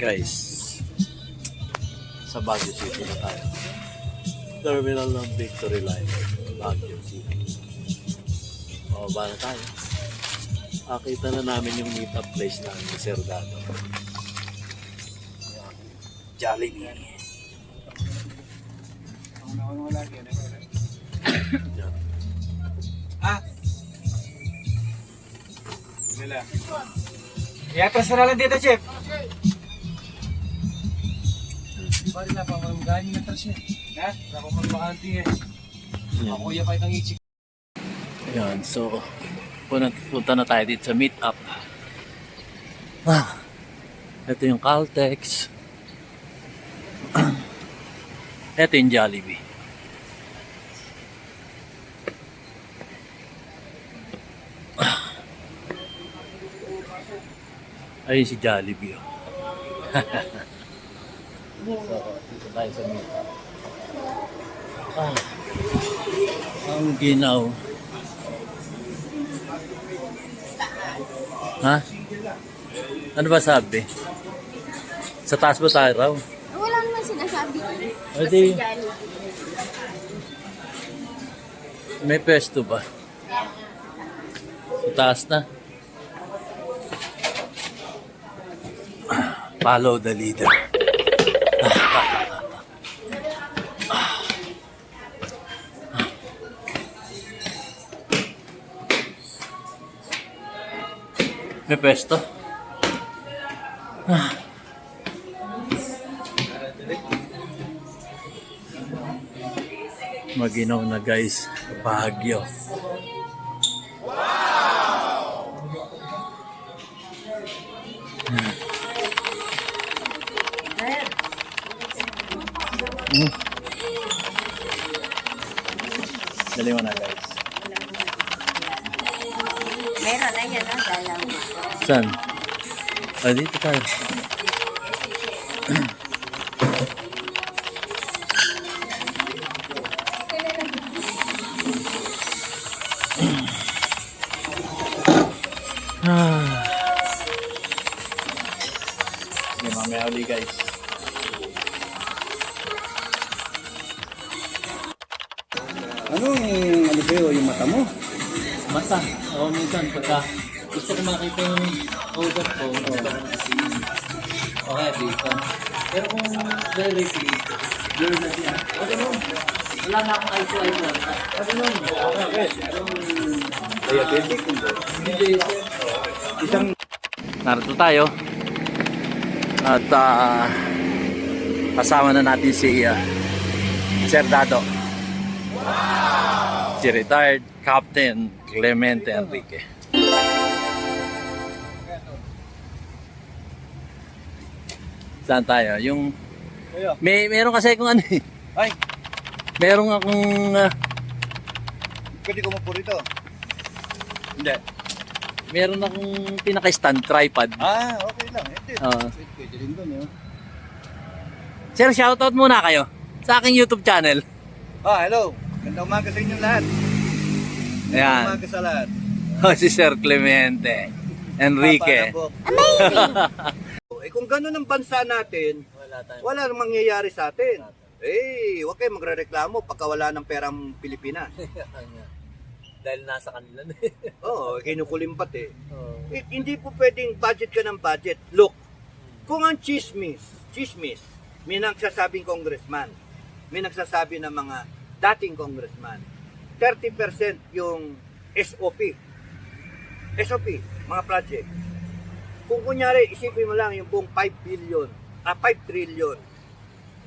Guys, sa Baguio City na tayo. Terminal ng Victory Line, Baguio City. Bababa na tayo. Nakita na namin yung meet-up place ng Sir Dado. Jollibee. Diyan. Iatras ka na lang dito, Chef. Bari na pa, galing na atras niya. Ha? Wala ko magbakanti eh. Makuya pa itang ichik. Ayan, so punta na tayo dito sa meet-up. Ito yung Caltex. Ito yung Jollibee. Ayun si Jollibee. So, dito tayo sa meet-up. Ang ginaw. Ha? Ano ba sabi? Sa taas ba tayo raw? Wala naman sinasabi. O di, may pwesto ba? Sa taas na. Follow the leader. May pwesto. Maginaw na guys, Baguio. Dali mo na guys. Meron na yan, dalawa. Saan? Ah, dito tayo. Sige, mamaya uli guys. Ano yung mata mo? Mata. Oo, minsan pagka gusto ko makita yung ugat ko. Okay, dito. Pero kung directly, blur na siya. Okay mo. Wala na akong eye to eye contact. Okay mo. Okay. Diabetic. Hindi. Isang Narito tayo. At kasama na natin si Sir Dado. Si retired Captain Clemente Enrique. Saan tayo? Yung meron kasi kung ano eh. ay, Meron akong pwede ko mo rito. hindi. Meron akong pinaka-stand tripod. Okay lang. Pwede rin doon yun. Sir, shoutout muna kayo sa aking YouTube channel. Hello. Ganda umaga sa inyong lahat. Ayan. Umaga sa lahat. Si Sir Clemente Enrique. Amazing! Kung gano'n ang bansa natin, wala nang mangyayari sa atin. Huwag kayo magre-reklamo pagka wala ng perang Pilipinas. Dahil nasa kanila na Kinukulimpat eh. Hindi po pwedeng budget ka ng budget. Look, kung ang chismis, may nagsasabing congressman, may nagsasabi ng mga dating congressman, 30% yung SOP, mga project. Kung kunyari, isipin mo lang yung buong 5 trillion,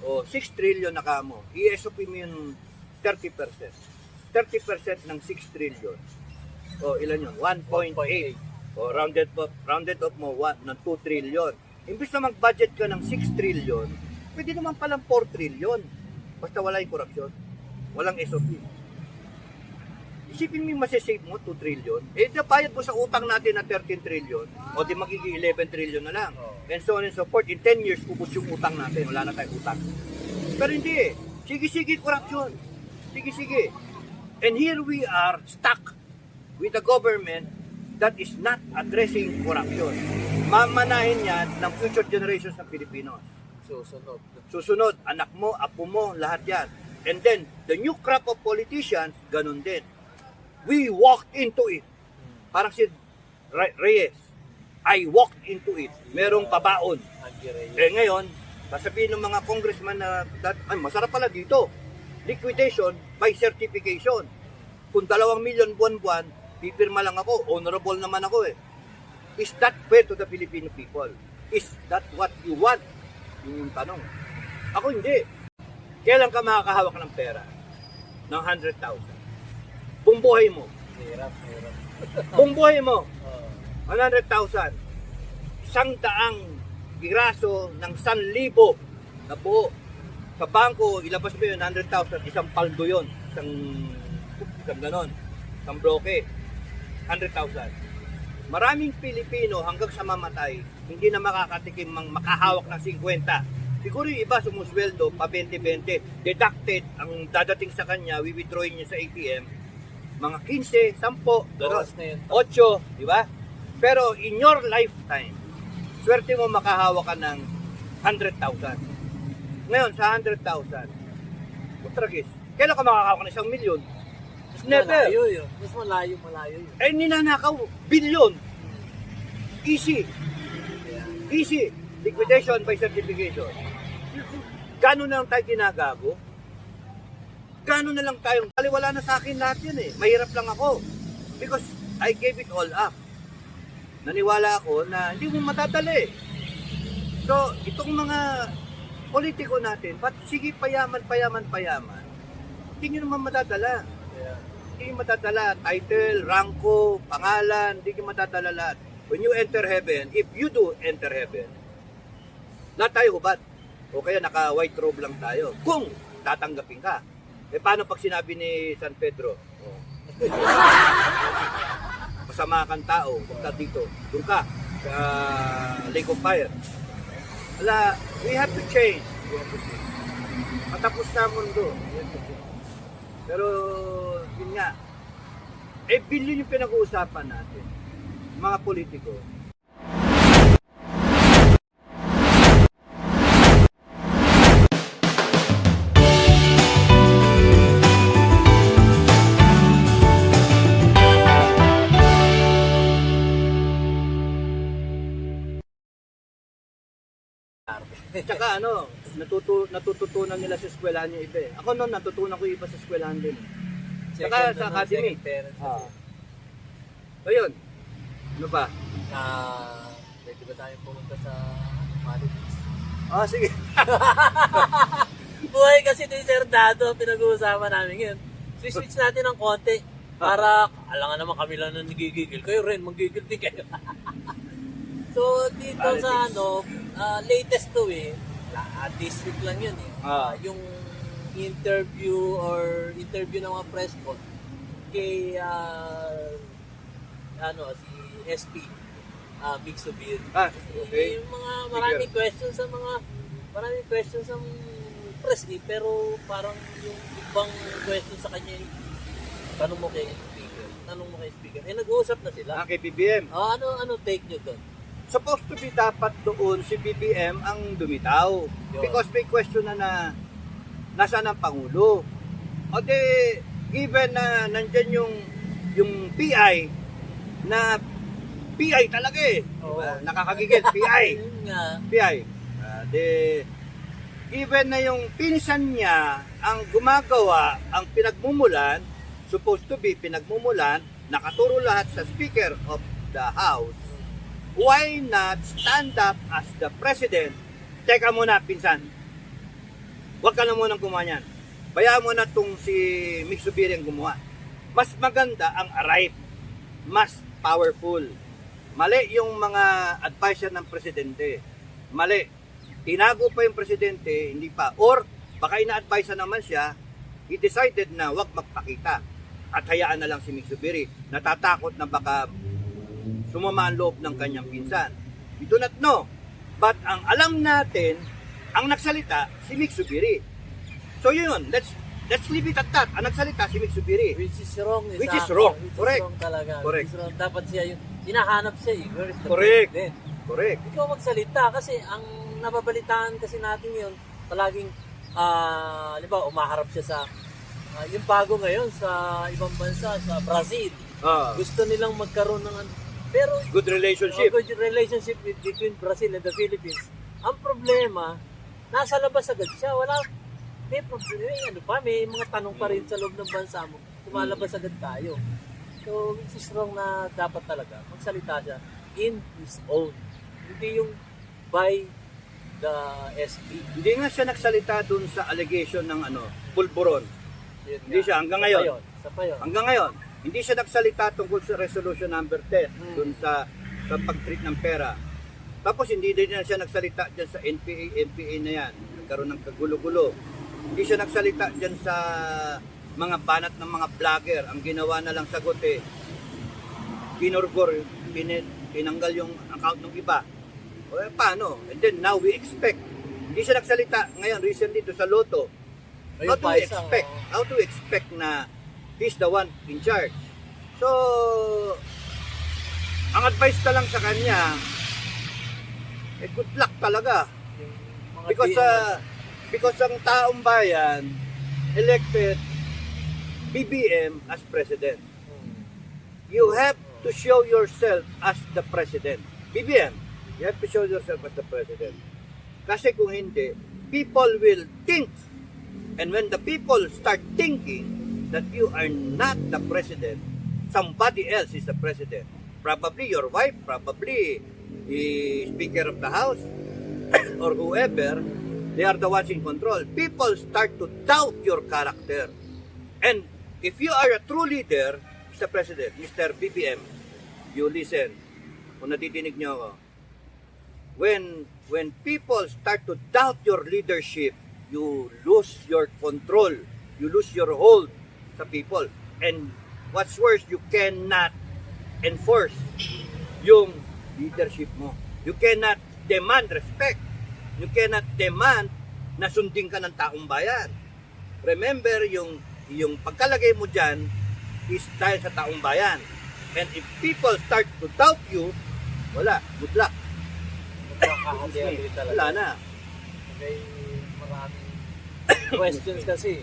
o 6 trillion na kamo, i-SOP mo yung 30%. 30% ng 6 trillion. O ilan yun? 1.8. O rounded up mo ng 2 trillion. Imbis na mag-budget ka ng 6 trillion, pwede naman palang 4 trillion. Basta wala yung korupsyon. Walang SOP. Isipin mo yung masasave mo, 2 trillion. Napayad mo sa utang natin na 13 trillion. O di magiging 11 trillion na lang. And so on and so forth. In 10 years, ubos yung utang natin. Wala na tayong utang. Pero hindi eh. Sige, korupsyon. Sige. And here we are stuck with a government that is not addressing corruption. mamanahin yan ng future generations ng Pilipinos. Susunod. Susunod, anak mo, apo mo, lahat yan. And then, the new crop of politicians, ganun din. We walked into it. Parang si Reyes, I walked into it. Merong pabaon. Eh ngayon, sasabihin ng mga congressman na, ay, masarap pala dito. Liquidation by certification. Kung 2 milyon buwan-buwan, pipirma lang ako. Honorable naman ako eh. Is that fair to the Filipino people? Is that what you want? Yung tanong. Ako hindi. Kailan ka makakahawak ng pera? Ng 100,000. Buong buhay mo. Hirap. Buong buhay mo. 100,000. 100 piraso ng 1,000 na buo. Sa bangko, ilabas mo yun, 100,000. Isang paldo yun. Isang ganon. Isang bloke. 100,000. Maraming Pilipino hanggang sa mamatay, hindi na makakatikim makahawak ng 50. Siguro yung iba sumusweldo pa 20-20. Deducted ang dadating sa kanya, withdrawin niya sa ATM. Mga 15, 10, Bawas na yun. 8, di ba? Pero in your lifetime, swerte mo makahawak ka ng 100,000. Ngayon, sa 100,000, putragis, kailan ka makakahawak ng 1 milyon? Never. Malayo yun. Mas malayo yun. Eh, ninanakaw, bilyon. Easy. Easy. Liquidation by certification. Gano'n na lang tayo ginagago? Gano'n na lang tayo? Wala na sa akin lahat yan eh. Mahirap lang ako. Because I gave it all up. Naniwala ako na hindi mo matatali. So, itong mga politiko natin, sige payaman. Hindi nyo naman matatala. Hindi nyo matatala. Title, rangko, pangalan, hindi nyo matatala lahat. When you enter heaven, if you do enter heaven, lahat tayo hubad. O kaya naka-white robe lang tayo. Kung tatanggapin ka. Eh paano pag sinabi ni San Pedro? Oh. Masama kang tao, punta dito. Doon ka sa Lake of Fire. Wala, we have to change. Matapos na ang mundo. Pero, yun nga, billion yung pinag-uusapan natin. Mga politiko. Tsaka natututunan nila sa eskwelahan yung iba eh. Ako noon, natutunan ko yung iba sa eskwelahan din. Tsaka sa academy. Ayun. Ano ba? Pwede ba tayo pumunta sa Maldives? Sige. Buhay kasi ni Sir Dado, pinag-uusapan namin ngayon. Switch natin ng konti. Para, alangan naman kami lang na nagigigil. Kayo rin, manggigil din kayo. So, dito sa latest to eh. This week lang yun eh. Yung interview ng mga press con kay si SP Big Subir. Okay. Yung mga maraming questions sa press eh, pero parang yung ibang question sa kanya tanong mo kay speaker. Eh nag-uusap na sila. Kay BBM. Ano take nyo doon? Supposed to be dapat doon si BBM ang dumitaw. Because may question na nasaan ang Pangulo. O de, given na nandyan yung PI, na PI talaga eh. Diba? Nakakagigil, PI. PI. Given na yung pinsan niya ang gumagawa, ang pinagmumulan, supposed to be pinagmumulan, nakaturo lahat sa Speaker of the House, why not stand up as the President? Teka muna, pinsan. Huwag ka na munang gumawa niyan. Bayaan mo na itong si Mick Zubiri ang gumawa. Mas maganda ang arrive. Mas powerful. Mali yung mga advisor ng Presidente. Mali. Tinago pa yung Presidente, hindi pa. Or, baka ina-advise naman siya, he decided na huwag magpakita. At hayaan na lang si Mick Zubiri. Natatakot na baka sumama ang loob ng kanyang pinsan. We do not know. But ang alam natin, ang nagsalita, si Mick Zubiri. So yun, let's leave it at that. Ang nagsalita, si Mick Zubiri. Which is wrong. Which is wrong. Which Correct. is wrong talaga. Correct. Which is wrong. Dapat siya yung hinahanap siya eh. Where is the Correct. president? Correct. Ikaw magsalita kasi ang nababalitaan kasi natin yun, palaging, di ba, umaharap siya sa, yung bago ngayon sa ibang bansa, sa Brazil. Ah, Gusto nilang magkaroon ng, pero, good relationship. good relationship between Brazil and the Philippines. Ang problema, nasa labas agad siya, may problema, may mga tanong pa rin sa loob ng bansa mo, tumalabas agad tayo. So, which is wrong na dapat talaga, magsalita siya in his own. Hindi yung by the SP. Hindi nga siya nagsalita dun sa allegation ng pulburon. Hindi siya hanggang ngayon. Sa pa yun. Hanggang ngayon, hindi siya nagsalita tungkol sa resolution number 10 dun sa pag-treat ng pera. Tapos hindi din siya nagsalita dyan sa NPA na yan. Nagkaroon ng kagulo-gulo. Hindi siya nagsalita dyan sa mga banat ng mga vlogger. Ang ginawa na lang sagot kinurgor, tinanggal yung account ng iba. O paano? And then now we expect. Hindi siya nagsalita ngayon recently doon sa Lotto. How do we expect? How do we expect na he's the one in charge? So, ang advice na lang sa kanya, good luck talaga. Because ang taong bayan elected BBM as president. You have to show yourself as the president. BBM, you have to show yourself as the president. Kasi kung hindi, people will think. And when the people start thinking that you are not the president, somebody else is the president. Probably your wife, probably the Speaker of the House, or whoever, they are the ones in control. People start to doubt your character. And if you are a true leader, Mr. President, Mr. BBM, you listen. Kung natidinig niyo ako. When people start to doubt your leadership, you lose your control. You lose your hold sa people. And what's worse, you cannot enforce yung leadership mo. You cannot demand respect. You cannot demand na sundin ka ng taong bayan. Remember, yung pagkalagay mo dyan is dahil sa taong bayan. And if people start to doubt you, wala, good luck. Wala na. Okay, maraming questions kasi.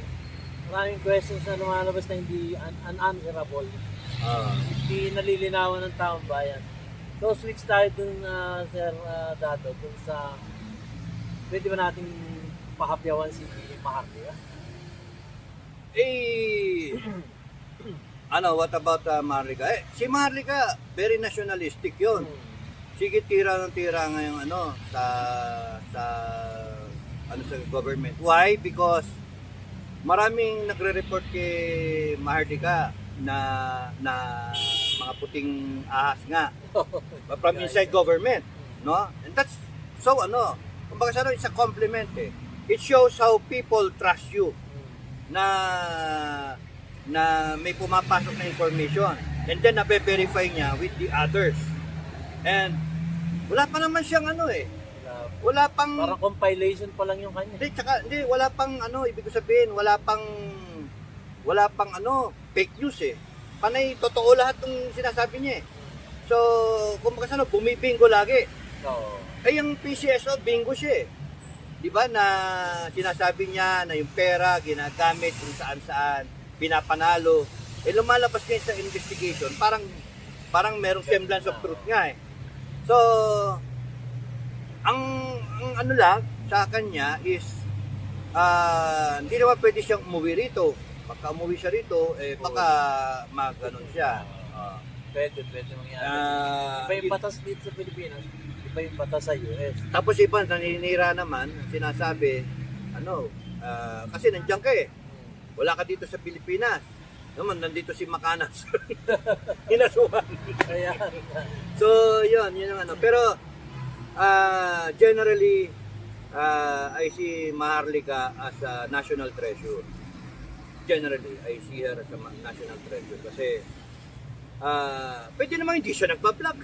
Maraming questions na lumalabas na hindi unanswerable. Hindi nalilinawan ng taong bayan. So, switch tayo dun, Sir Dato, dun sa pwede ba nating pahapyawan si Maharlika? What about Maharlika? Si Maharlika, very nationalistic yun. Sige, tira ng tira ngayong sa government. Why? Because maraming nagre-report kay Maharlika na mga puting ahas nga from inside government, no? And that's so kumbaga sa it's a compliment It shows how people trust you na may pumapasok na information and then nabe-verify niya with the others. And wala pa naman siyang wala pang parang compilation pa lang yung kanya. Hindi, wala pang ibig ko sabihin, wala pang fake news Panay totoo lahat ng sinasabi niya So, kumbaga bumibingo lagi. Yung PCSO, bingo siya 'Di ba na sinasabi niya na yung pera ginagamit kung saan-saan, pinapanalo. Lumalabas ngayon sa investigation, parang merong semblance of truth nga So, ang lang sa kanya is hindi naman pwede siyang umuwi rito. Pagka umuwi siya rito, baka maganon siya. Pwede mangyari. Iba yung batas dito sa Pilipinas, iba yung batas sa US. Tapos iba, naninira naman, sinasabi, kasi nandiyan ka Wala ka dito sa Pilipinas. Naman, nandito si Macanas. Inasuhan. Kaya, so, yun ang Pero, generally, I see Maharlika as a national treasure. Generally, I see her as a national treasure. Kasi, pwede naman hindi siya nagpa-vlog.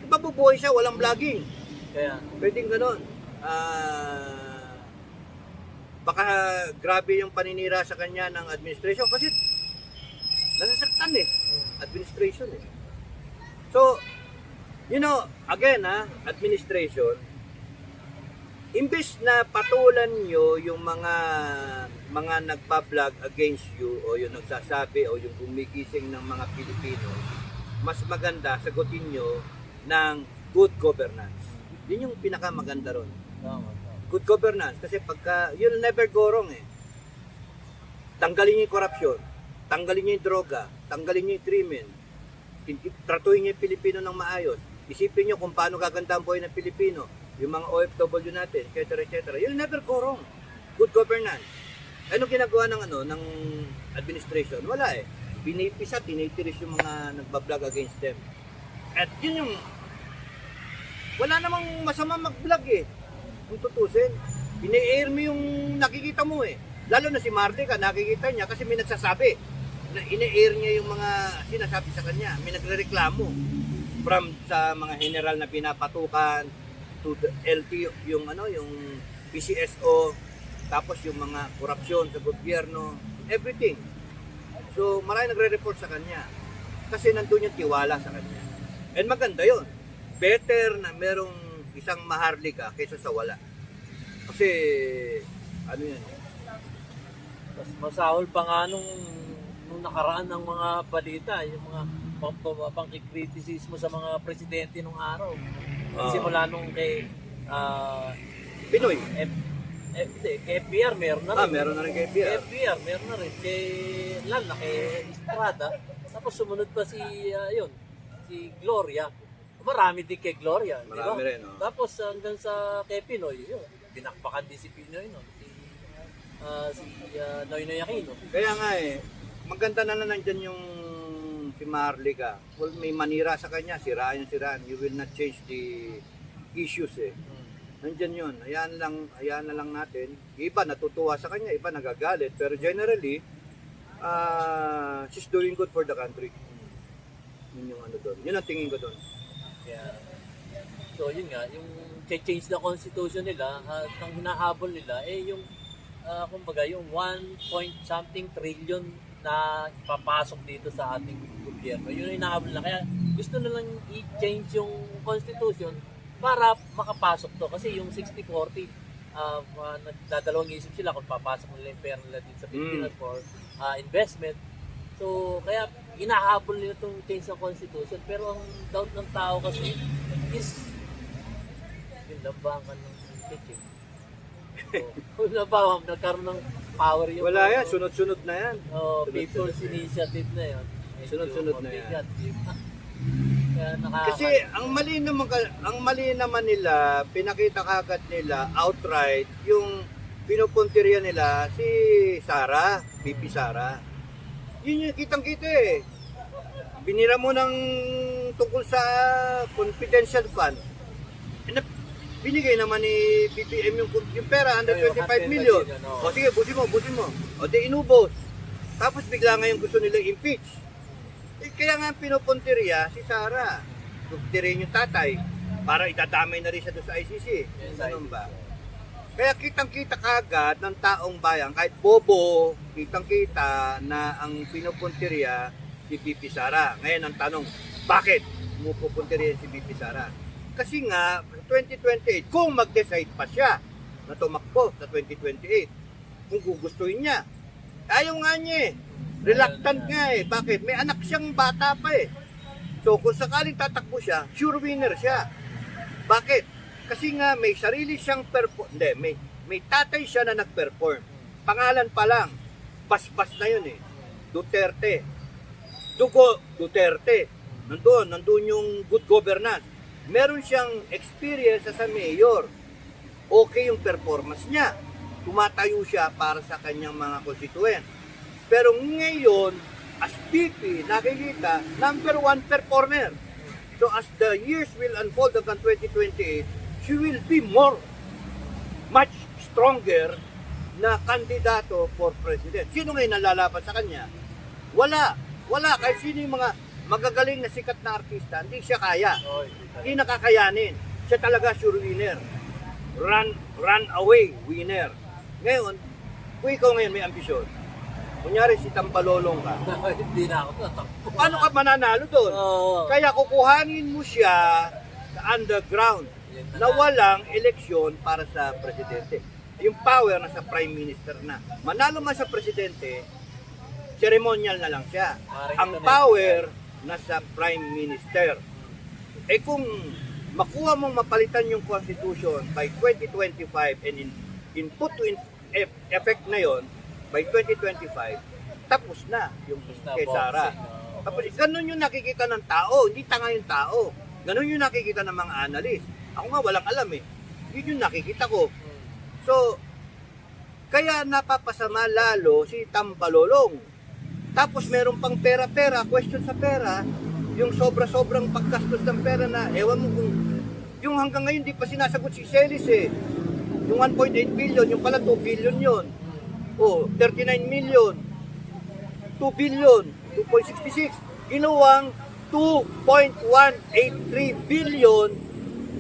Mabubuhay siya, walang vlogging. kaya, Pwedeng ganon. Baka grabe yung paninira sa kanya ng administration kasi nasasaktan administration So, again administration, imbes na patulan nyo yung mga nagpa-vlog against you o yung nagsasabi o yung gumigising ng mga Pilipino, mas maganda sagutin nyo ng good governance. Yun yung pinakamaganda ron. Good governance. Kasi pagka, you'll never go wrong eh. Tanggalin nyo yung corruption, tanggalin nyo yung droga, tanggalin nyo yung krimen, tratuhin nyo yung Pilipino ng maayos. Isipin nyo kung paano gaganda ang buhay ng Pilipino, yung mga OFW natin, etc. You'll never go wrong. Good governance. Anong ginagawa ng administration? Wala eh. Binipisa, tinitiris yung mga nagbablog against them. At yun yung, wala namang masama mag-vlog eh. Kung tutusin, ini-air mo yung nakikita mo eh. Lalo na si Marlica, nakikita niya kasi may nagsasabi na ini-air niya yung mga sinasabi sa kanya. May nagrereklamo from sa mga general na pinapatukan to the LT, yung PCSO, tapos yung mga korupsyon sa gobyerno, everything. So, marami nagre-report sa kanya. Kasi nandun yung tiwala sa kanya. And maganda yun. Better na merong isang Maharlika kaysa sa wala. Kasi, yan. Mas masahol pa nga nung nakaraan ng mga balita, yung mga pangkikritisismo sa mga presidente nung araw. Simula nung kay Pinoy. Kay FBR meron na rin. Meron na rin kay FBR. FBR meron na rin. Kay Lala, kay Estrada. Tapos sumunod pa si Gloria. Marami din kay Gloria. Marami diba? rin. Oh. Tapos hanggang sa kay Pinoy, yun. Dinakpakan din si Pinoy. No? Si Noynoy Aquino. Kaya nga maganda na nandyan yung si Maharlika. Well, may manira sa kanya, siraan. You will not change the issues eh. Nandyan yun. Hayaan na lang natin. Iba natutuwa sa kanya, iba nagagalit. Pero generally, she's doing good for the country. Yun yung doon. Yun ang tingin ko doon. Yeah. So yun nga, yung change the constitution nila at ang hinahabol nila yung kumbaga yung 1 trillion na ipapasok dito sa ating gobyerno. Yun yung hinahabol nila. Kaya gusto nilang i-change yung constitution para makapasok to. Kasi yung 60-40, nagdadalawang isip sila kung papasok nila yung pera nila dito sa Pilipinas for investment. So, kaya hinahabol nila itong change ng constitution. Pero ang doubt ng tao kasi is yung lambangan ng teaching. So, nagkaroon ng power yung... Wala yan, sunod-sunod na yan. People's initiative na yun. Sunod-sunod na yan. Kaya kasi ang mali naman nila, pinakita kagad nila outright yung pinupuntirya nila si Sara, VP Sara. Yun yung kitang-kita eh. Binira mo ng tungkol sa confidential fund. Binigay naman ni BBM yung pera, 125 million. O sige, busin mo. O di inubos. Tapos bigla ngayon gusto nila impeach. Kaya nga pinupuntirya si Sara. Puntirin yung tatay para itadamay na rin siya doon sa ICC. Ganun ba? Kaya kitang-kita kagad ng taong bayan, kahit bobo, kitang-kita na ang pinupuntirya si VP Sara. Ngayon ang tanong, bakit pupuntirya si VP Sara? Kasi nga, 2028, kung mag-decide pa siya na tumakbo sa 2028, kung gugustuhin niya, ayaw nga niya eh. Reluctant nga eh. Bakit? May anak siyang bata pa eh. So kung sakaling tatakbo siya, sure winner siya. Bakit? Kasi nga may sarili siyang may tatay siya na nag-perform. Pangalan pa lang, basbas na yun eh. Duterte. Dugo Duterte. Nandun yung good governance. Meron siyang experience sa mayor. Okay yung performance niya. Tumatayo siya para sa kanyang mga constituent. Pero ngayon, as VP, nakikita, number 1 performer. So as the years will unfold hanggang 2028, she will be much stronger na kandidato for president. Sino ngayon nalalaban sa kanya? Wala. Kahit sino yung mga magagaling na sikat na artista, hindi siya kaya. Hindi nakakayanin. Siya talaga sure winner. Run away winner. Ngayon, kung ikaw ngayon may ambisyon, kunyari si Tambalolong ka, Hindi na ako tatakbo. paano ka mananalo doon? Oo. Kaya kukuhanin mo siya sa underground Yun na walang eleksyon para sa presidente. Yung power nasa prime minister na. Manalo man sa presidente, ceremonial na lang siya. Maring Ang ito na power nasa prime minister. Eh kung makuha mong mapalitan yung constitution by 2025 and input to effect na yon by 2025, tapos na yung na kay Sara. boxing, oo. Tapos ganun yung nakikita ng tao, hindi tanga yung tao. Ganun yung nakikita ng mga analyst. Ako nga walang alam eh. Yun yung nakikita ko. So, kaya napapasama lalo si Tambalolong. Tapos meron pang pera-pera, question sa pera, yung sobra-sobrang paggastos ng pera na, ewan mo kung, yung hanggang ngayon di pa sinasagot si Celis eh. Yung 1.8 billion, yung pala 2 billion yun. O, 39 million. 2 billion, 2.66. Ginawang 2.183 billion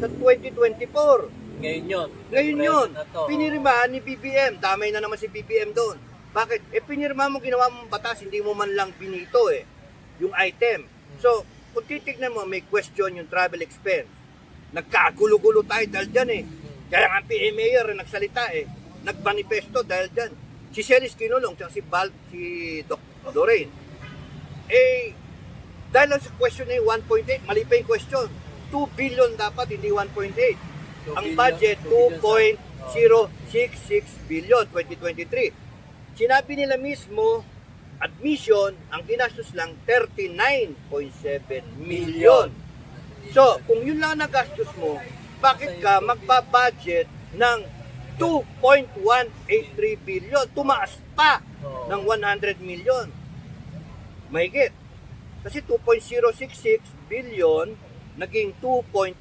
sa 2024. Ngayon yun. Ngayon yun, Na to. pinirmahan ni BBM. Damay na naman si BBM doon. Bakit? Pinirma mo, ginawa mong batas, hindi mo man lang binito eh. Yung item. So, kung titignan mo, may question yung travel expense. Nagkagulo-gulo tayo dahil dyan eh. Kaya nga PMAyer nagsalita eh. Nagmanifesto dahil dyan. Si Celis kinulong, tsaka si Doc Lorraine. Eh, dahil lang sa question na yung 1.8, mali pa yung question. 2 billion dapat, hindi 1.8. Ang budget, 2.066 billion 2023. Sinabi nila mismo, admission, ang ginastos lang 39.7 million. So, kung yun lang nagastos mo, bakit ka magbabudget ng 2.183 billion? Tumaas pa ng 100 million. Mahigit. Kasi 2.066 billion naging 2.183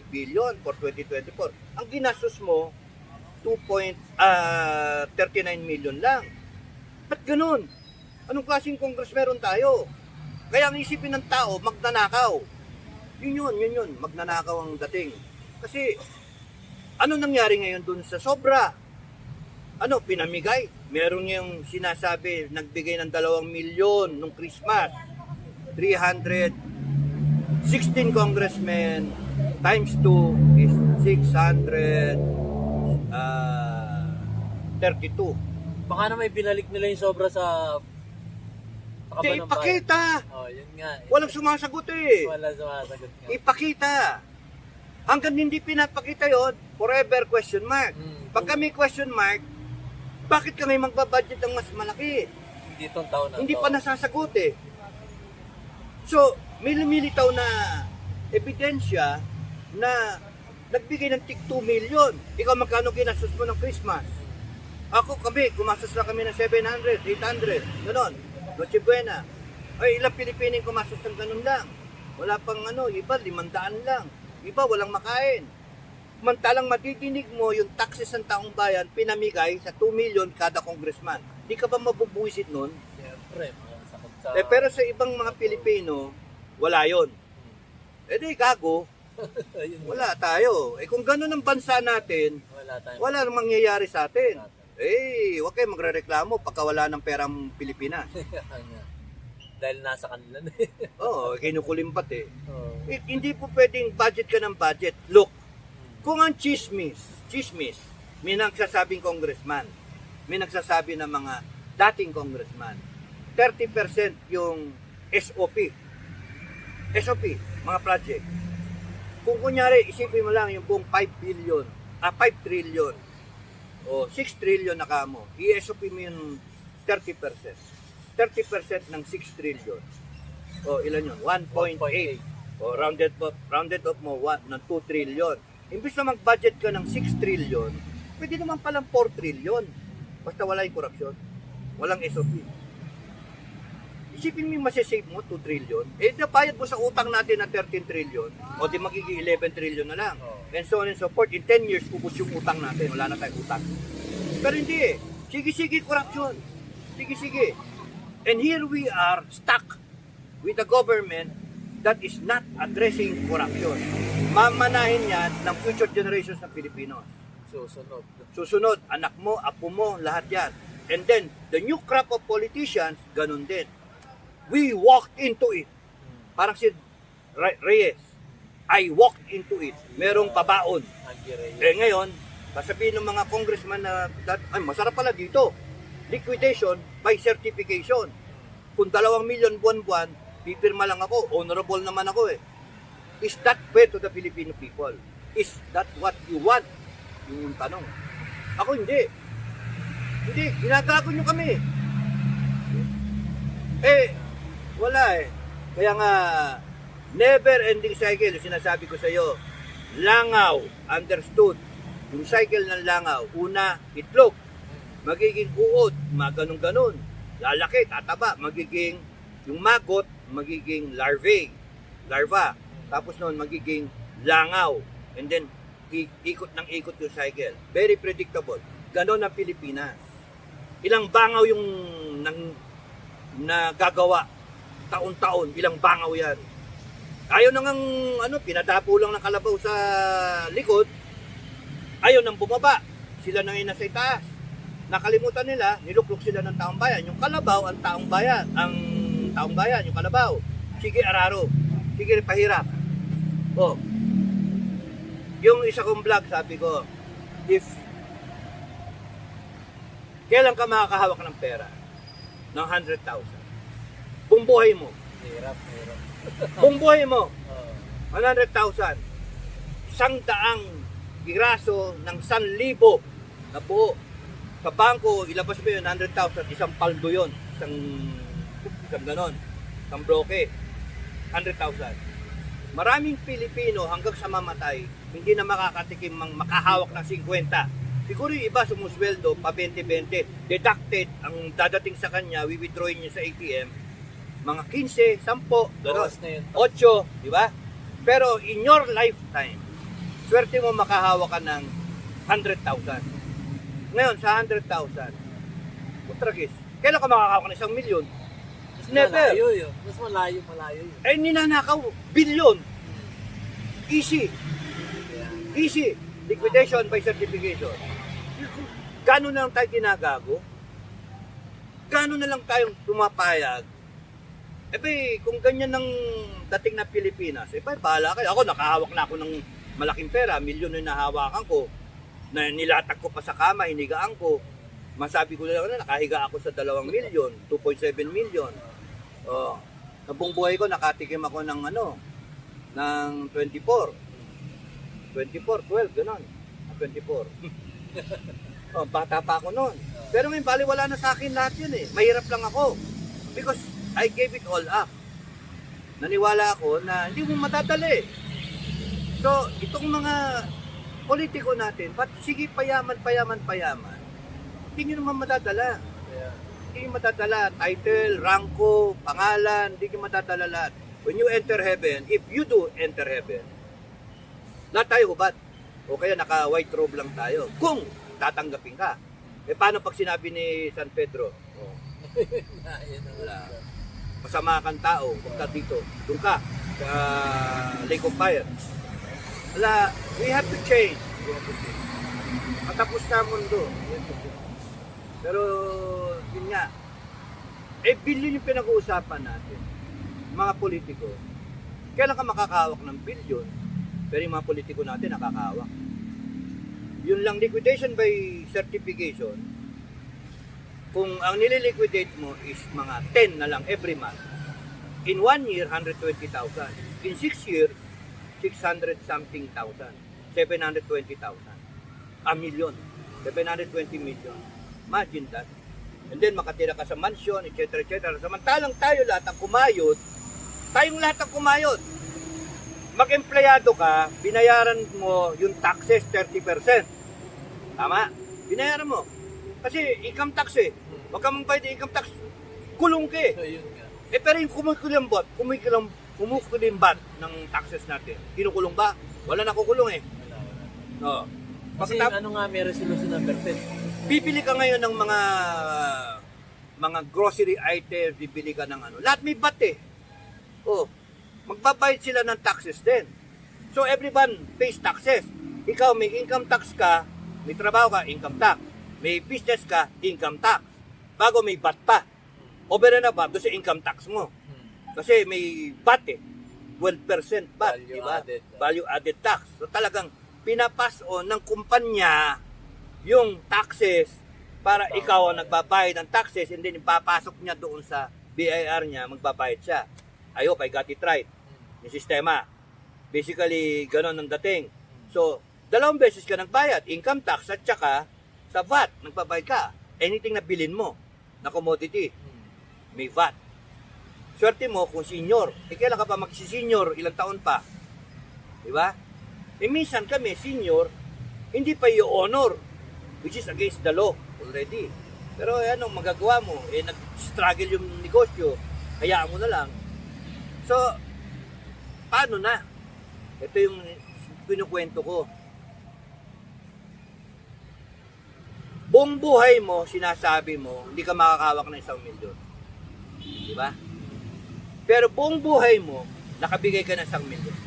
billion for 2024. Ang ginastos mo, 2.39 million lang. Ba't ganun? Anong klaseng congress meron tayo? Kaya ang isipin ng tao, magnanakaw. Yun, magnanakaw ang dating. Kasi, ano nangyari ngayon dun sa sobra? Ano, pinamigay? Meron yung sinasabi, nagbigay ng 2 milyon nung Christmas. 316 congressmen times 2 is 632. Baka na may binalik nila yung sobra sa Di, ipakita! Oh, yun nga. Walang sumasagot eh. Wala sumasagot nga. Ipakita. Hanggang hindi pinapakita yon, forever question mark. Pagka may question mark, bakit ka ngayon magbabudget ng mas malaki? Hindi itong taon na Hindi to. pa nasasagot eh. So, may lumilitaw na ebidensya na nagbigay ng tig 2 million. Ikaw magkano ginastos mo ng Christmas? Kami, gumastos na kami ng 700, 800, gano'n. Noche Buena. Ay, ilang Pilipino yung gumastos ng ganun lang. Wala pang iba 500 lang. Iba walang makain. Mantalang matidinig mo yung taxes ng taong bayan pinamigay sa 2 million kada congressman. Di ka ba mabubuisit nun? Siyempre, mga sakot sa... Pero sa ibang mga Pilipino, wala yon. Di gago, Ayun, wala tayo. Kung ganun ang bansa natin, wala tayong... wala nang mangyayari sa atin. Huwag kayo magrereklamo pagka wala ng perang Pilipinas. Dahil nasa kanila na Oo, kinukulimbat eh. oh. Hindi po pwedeng budget ka ng budget. Look, kung ang chismis, may nagsasabing congressman, may nagsasabi ng mga dating congressman, 30% yung SOP, mga project. Kung kunyari, isipin mo lang yung buong 5 trillion, o 6 trillion na kamo, i-SOP mo yung 30%. 30% ng 6 trillion. O ilan yun? 1.8. O rounded up mo ng 2 trillion. Imbis na mag-budget ka ng 6 trillion, pwede naman palang 4 trillion. Basta wala yung korupsyon. Walang SOP. Isipin mo yung masasave mo, 2 trillion. Nabayad mo sa utang natin na 13 trillion, o di magiging 11 trillion na lang. And so on and so forth. In 10 years, ubos yung utang natin. Wala na tayong utang. Pero hindi eh. Sige, corruption. Sige. And here we are stuck with a government that is not addressing corruption. Mamanahin yan ng future generations ng Pilipinos. Susunod. Susunod, anak mo, apo mo, lahat yan. And then, the new crop of politicians, ganun din. We walked into it. Parang si Reyes, I walked into it. Merong pabaon. Eh ngayon, sasabihin ng mga congressman na, ay masarap pala dito. Liquidation by certification. Kung 2 milyon buwan-buwan, pipirma lang ako. Honorable naman ako eh. Is that fair to the Filipino people? Is that what you want? Yung tanong. Ako hindi. Hindi, ginagago nyo kami. Eh, wala eh. Kaya nga, never ending cycle, sinasabi ko sa iyo, langaw, understood. Yung cycle ng langaw, una, itlog, magiging uod, ganun-ganun. Lalaki, tataba, magiging, yung magot, magiging larva. Tapos noon, magiging langaw. And then, ikot ng ikot yung cycle. Very predictable. Ganon ang Pilipinas. Ilang bangaw yung nagagawa taon-taon, ilang bangaw yan. Ayaw nang pinadapo lang ng kalabaw sa likod, ayaw nang bumaba. Sila nang nasa itaas. Nakalimutan nila, niluklok sila ng taong bayan. Yung kalabaw, ang taong bayan, yung kalabaw. Sige araro, sige pahirap. Oh. Yung isa kong vlog, sabi ko, if kailan ka makakahawak ng pera ng 100,000? Buong buhay mo. Hirap. Buong buhay mo. 100,000. 100 piraso ng 1,000 na buo. Sa bangko, ilabas mo yun, 100,000, isang paldo yun. Isang ganon. Isang bloke. 100,000. Maraming Pilipino hanggang sa mamatay, hindi na makakatikim makahawak ng 50. Siguro yung iba sumusweldo pa 20-20. Deducted, ang dadating sa kanya, withdrawin niya sa ATM, mga 15, 10, gano'n. 8, di ba? Pero in your lifetime, swerte mo makahawak ka ng 100,000. Ngayon, sa 100,000, putragis, kailan ka makakahawak ng 1,000,000? Never. Malayo yun. Mas malayo yun. Eh, ninanakaw, billion. Easy. Easy. Liquidation by certification. Gano'n na lang tayo ginagago? Gano'n na lang tayong tumapayag? Kung ganyan ng dating na Pilipinas, bahala kayo. Ako, nakahawak na ako ng malaking pera, milyon na nahawakan ko, na nilatag ko pa sa kama, hinigaan ko. Masabi ko lang na nakahiga ako sa 2 milyon, 2.7 milyon. Sa buong buhay ko, nakatikim ako ng ng 24, 12, gano'n. 24. Bata pa ako noon. Pero ngayon, baliwala na sa akin lahat yun eh. Mahirap lang ako. Because I gave it all up. Naniwala ako na hindi mo matatali. So, itong mga politiko natin, sige payaman. Hindi nyo naman matadala. Hindi nyo matadala. Title, rangko, pangalan, hindi nyo matadala lahat. When you enter heaven, if you do enter heaven, lahat tayo hubad. O kaya naka-white robe lang tayo. Kung tatanggapin ka. Paano pag sinabi ni San Pedro? Wala. Masama kang tao, kung ka dito, doon ka, sa Lake of Fire. Wala, we have to change. Matapos na ang mundo. Pero, yun nga, billion yung pinag-uusapan natin. Mga politiko, kailan ka makakahawak ng billion, pero yung mga politiko natin nakakahawak. Yun lang, liquidation by certification, kung ang nililiquidate mo is mga 10 na lang every month, in 1 year, 120,000. In 6 years, 600 something thousand. 720,000. A million. 720 million. Imagine that. And then makatira ka sa mansion, etc. etc. Samantalang tayo lahat ang kumayod, tayong lahat ang kumayod. Mag-empleyado ka, binayaran mo yung taxes 30%. Tama? Binayaran mo. Kasi income tax eh. Huwag ka mong bayad income tax, kulong ka eh. Pero yung kumukulimbat ng taxes natin, kinukulong ba? Wala na kukulong eh. No. Kasi may resolution number 10. Bibili ka ngayon ng mga grocery items, bibili ka ng lahat may VAT eh. Magbabayad sila ng taxes din. So everyone pays taxes. Ikaw may income tax ka, may trabaho ka, income tax. May business ka, income tax. bago may VAT pa. Over and above, doon sa income tax mo. Kasi may VAT eh. 12% VAT, Value di ba? added. Value added tax. So talagang pinapass on ng kumpanya yung taxes para ikaw ang nagbabayad ng taxes and then ipapasok niya doon sa BIR niya, magbabayad siya. I hope I got it right. Yung sistema. Basically, ganun ang dating. So, dalawang beses ka nagbayad. Income tax at saka sa VAT, nagbabayad ka. Anything na bilhin mo na commodity, may VAT. Swerte mo kung senior. Kailan ka pa magsisenior? Ilang taon pa? Di ba? Minsan kami, senior, hindi pa i-honor, which is against the law already. Pero anong magagawa mo? Nag-struggle yung negosyo, hayaan mo na lang. So, paano na? Ito yung pinukwento ko. Buong buhay mo, sinasabi mo, hindi ka makakawak ng 1 milyon. Di ba? Pero buong buhay mo, nakabigay ka ng 1 milyon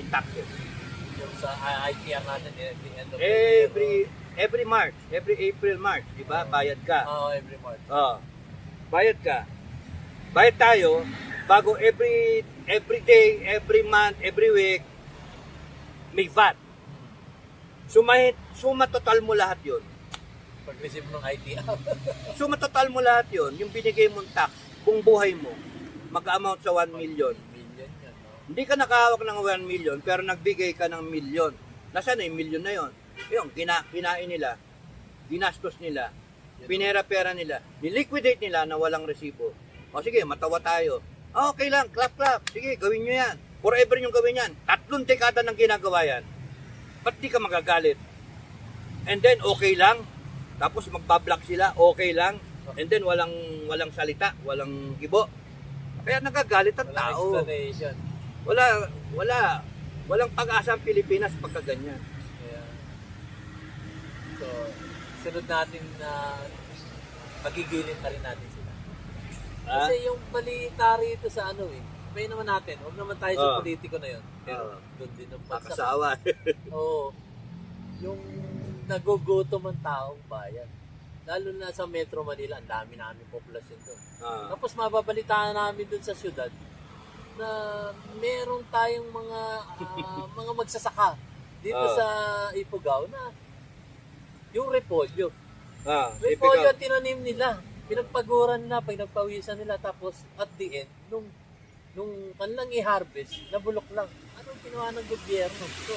in taxes. Yung sa ITR natin, at the end of the year. Every March, every April, March, di ba? Bayad ka. Every month. Bayad ka. Bayad tayo bago every day, every month, every week may VAT. Suma total mo lahat 'yon. Pag-receive ng ITR. Suma total mo lahat 'yon, yung binigay mong tax, buong buhay mo, mag-amount sa 1 million. Million yan, no? Hindi ka nakahawak ng 1 million, pero nagbigay ka ng milyon. Nasaan na yung milyon na 'yon? Yung kinain nila, ginastos nila, pinera-pera nila, niliquidate nila na walang resibo. O sige, matawa tayo. Okay lang, clap. Sige, gawin nyo yan. Forever nyo gawin yan. 3 dekada nang ginagawa yan. Ba't di ka magagalit? And then, okay lang. Tapos magbablock sila, okay lang. And then, walang salita, walang gibo. Kaya nagagalit ang Walang tao. explanation. Walang pag-asa ang Pilipinas pagka ganyan. Kaya, so, sunod natin na magigilin pa rin natin sila. Ha? Kasi yung balita rito sa ano may naman natin, huwag naman tayo sa Oo. politiko na yun. Pero doon din ang pagsak. Makasawa. Oo. Yung nagugutom ang taong bayan. Lalo na sa Metro Manila, ang dami namin populasyon doon. Tapos mababalitaan namin doon sa syudad na meron tayong mga magsasaka dito sa Ifugao na yung repolyo. Repolyo ang tinanim nila. Pinagpaguran na, pinagpawisan nila. Tapos at the end, nung kanilang i-harvest, nabulok lang. Anong ginawa ng gobyerno? So,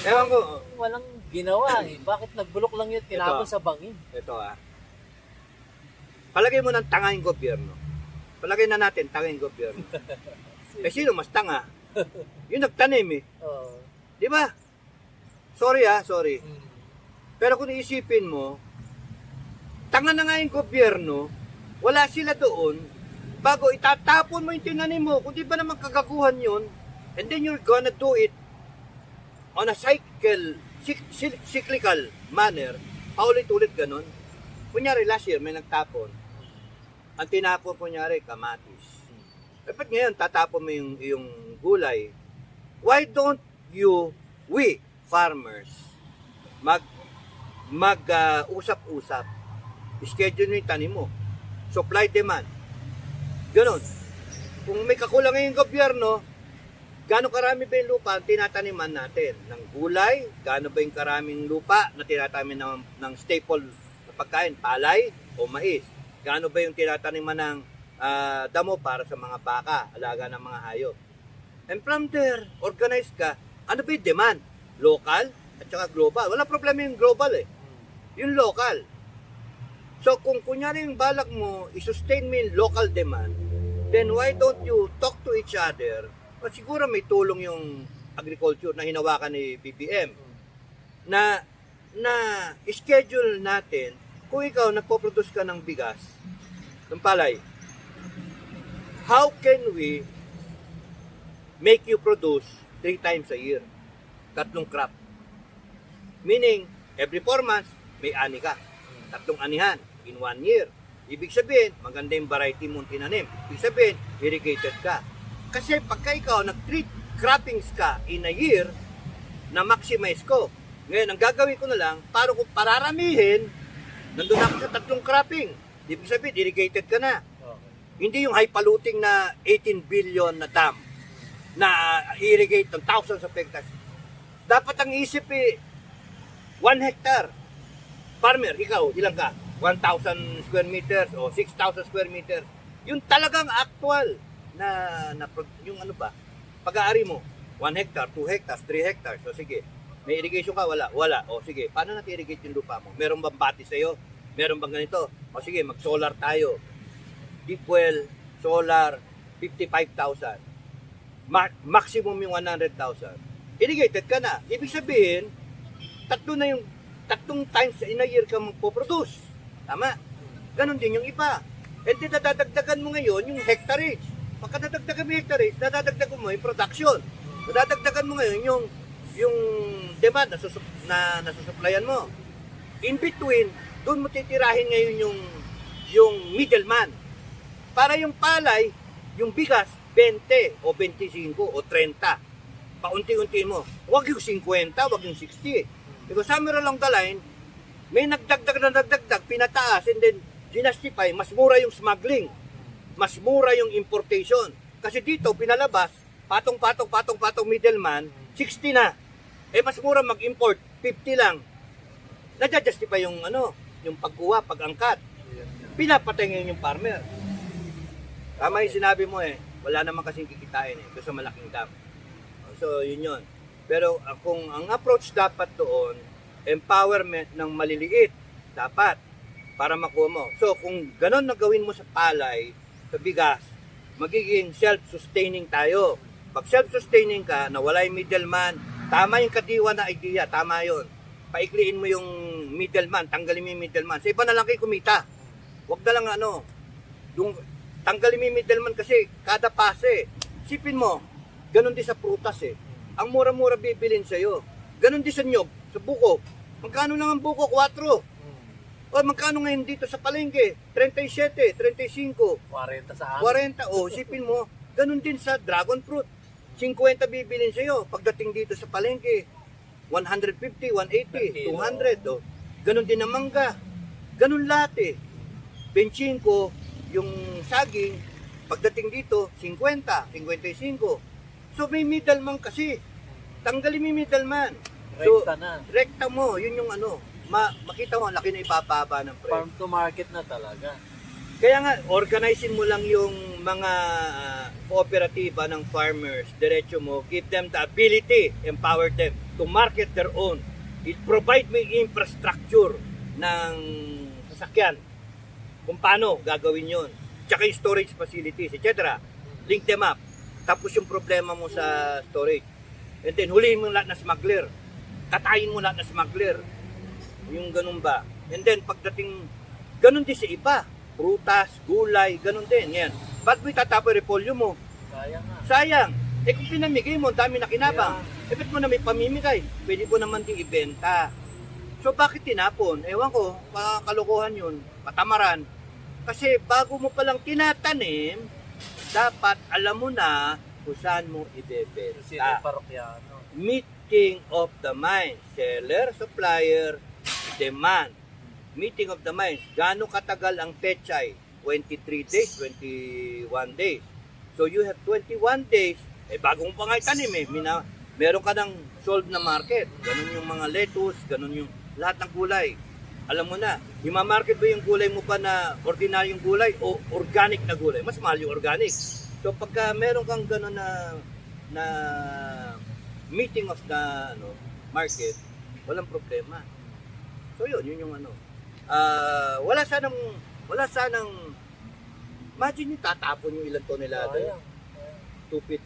Ewan ko. walang ginawa Bakit nagbulok lang yun? Tinapon Ito. sa bangin. Ito palagay mo ng tanga yung gobyerno. Palagay na natin tanga yung gobyerno. Sino mas tanga? Yung nagtanim Oo. Di ba? Sorry. Pero kung iisipin mo, tanga na nga yung gobyerno, wala sila doon, bago itatapon mo yung tinanim mo, kung di ba naman kagaguhan yun, and then you're gonna do it on a cyclical manner, paulit-ulit ganun. Kunyari, last year, may nagtapon. Ang tinapon, kunyari, kamatis. Dapat ngayon, tatapon mo yung gulay. Why don't we, farmers, usap-usap, schedule yung tanim mo, supply demand, ganun. Kung may kakulangan yung gobyerno, gaano karami ba yung lupa ang tinataniman natin ng gulay, gaano ba yung karaming lupa na tinataniman ng staple na pagkain, palay o mais, gaano ba yung tinataniman ng damo para sa mga baka, alaga ng mga hayop. And from there, organize ka, ano ba yung demand? Local at saka global. Wala problema yung global yung local. So kung kunyari yung balak mo, i-sustain mo yung local demand, then why don't you talk to each other? But siguro may tulong yung agriculture na hinawakan ni BBM na schedule natin kung ikaw nagpo-produce ka ng bigas, ng palay, how can we make you produce 3 times a year? 3 crop. Meaning, every 4 months, may ani ka. 3 anihan in 1 year. Ibig sabihin, maganda yung variety mong tinanim. Ibig sabihin, irrigated ka. Kasi pagka ikaw nag-3 croppings ka in a year, na maximize ko. Ngayon, ang gagawin ko na lang, para kung pararamihin, nandun ako sa 3 cropping. Ibig sabihin, irrigated ka na. Okay. Hindi yung high polluting na 18 billion na dam na irrigate ng thousands of hectares. Dapat ang isip 1 hectare. Farmer, ikaw, ilang ka? 1,000 square meters o 6,000 square meters. Yung talagang actual na yung ano ba, pag-aari mo, 1 hectare, 2 hectares, 3 hectares. So sige, may irrigation ka? Wala. Wala. O sige, paano natin irrigate yung lupa mo? Meron bang bati sa'yo? Meron bang ganito? O sige, mag-solar tayo. Deep well, solar, 55,000. Maximum yung 100,000. Irrigated ka na. Ibig sabihin, tatlong times in a year ka magpo-produce. Tama? Ganon din yung iba. And then, nadadagdagan mo ngayon yung hectarage. Pagka nadagdagan mo yung hectarage, nadadagdagan mo yung production. Nadadagdagan mo ngayon yung demand na nasusuplayan mo. In between, doon mo titirahin ngayon yung middleman. Para yung palay, yung bigas, 20 o 25 o 30. Paunti-unti mo. Huwag yung 50, huwag yung 60. Because somewhere along the line, may nagdagdag, pinataas, and then ginastify, mas mura yung smuggling. Mas mura yung importation. Kasi dito, pinalabas, patong middleman, 60 na. Eh, mas mura mag-import, 50 lang. Nadja-justify yung pagkuha, pag-angkat. Pinapatay ngayon yung farmer. Tama yung sinabi mo wala naman kasing kikitain doon sa malaking dam. So, yun. Pero kung ang approach dapat doon, empowerment ng maliliit, dapat, para makuha mo. So, kung ganon na gawin mo sa palay, sa bigas, magiging self-sustaining tayo. Pag self-sustaining ka, na wala yung middleman, tama yung kadiwa na idea, tama yun. Paikliin mo yung middleman, tanggalin mo yung middleman. Sa iba na lang kayo kumita. Huwag na lang tanggalin mo yung middleman kasi kada pase, sipin mo, ganon din sa prutas Ang mura-mura bibilin sa'yo. Ganon din sa nyog, sa buko. Magkano lang ang buko? 4. O magkano ngayon dito sa palengke? 37, 35. 40 sa amin. 40. O sipin mo, ganon din sa dragon fruit. 50 bibilin sa'yo. Pagdating dito sa palengke, 150, 180, 200. O. Ganon din ang mangga. Ganon lahat 25, yung saging, pagdating dito, 50, 55. So may middleman kasi. Tanggalin mo yung middleman. So, Rekta na. rekta mo, yun yung makita mo, laki na ipapaba ng presyo. Farm to market na talaga. Kaya nga, organizing mo lang yung mga kooperatiba ng farmers, diretso mo, give them the ability, empower them to market their own. Provide mo yung infrastructure ng sasakyan. Kung paano gagawin yun. Tsaka yung storage facilities, etc. Link them up. Tapos yung problema mo sa storage. And then, huliin mo lahat na smuggler. Katayin mo lahat na smuggler. Yung ganun ba. And then, pagdating, ganun din sa iba. Prutas, gulay, ganun din. Yan. Ba't mo itatapo yung repolyo mo? Sayang nga. Sayang. Kung pinamigay mo, dami na kinabang. Ba't mo na may pamimigay? Pwede mo naman din ibenta. So, bakit tinapon? Ewan ko, kalokohan yun. Patamaran. Kasi bago mo palang tinatanim, dapat alam mo na kung saan mo Sino ibebenta. parokyano? Meeting of the minds. Seller, supplier, demand. Meeting of the minds. Gaano katagal ang pechay? 23 days, 21 days. So you have 21 days. Bago mo pa nga itanim meron ka ng sold na market. Ganun yung mga lettuce, ganun yung lahat ng gulay. Alam mo na, i-market ba yung gulay mo pa na ordinaryong gulay o organic na gulay? Mas mahal yung organic. So pagka meron kang gano'n na meeting of the market, walang problema. So yun yung wala sanang imagine yung tatapon yung ilang tonelada. Stupid.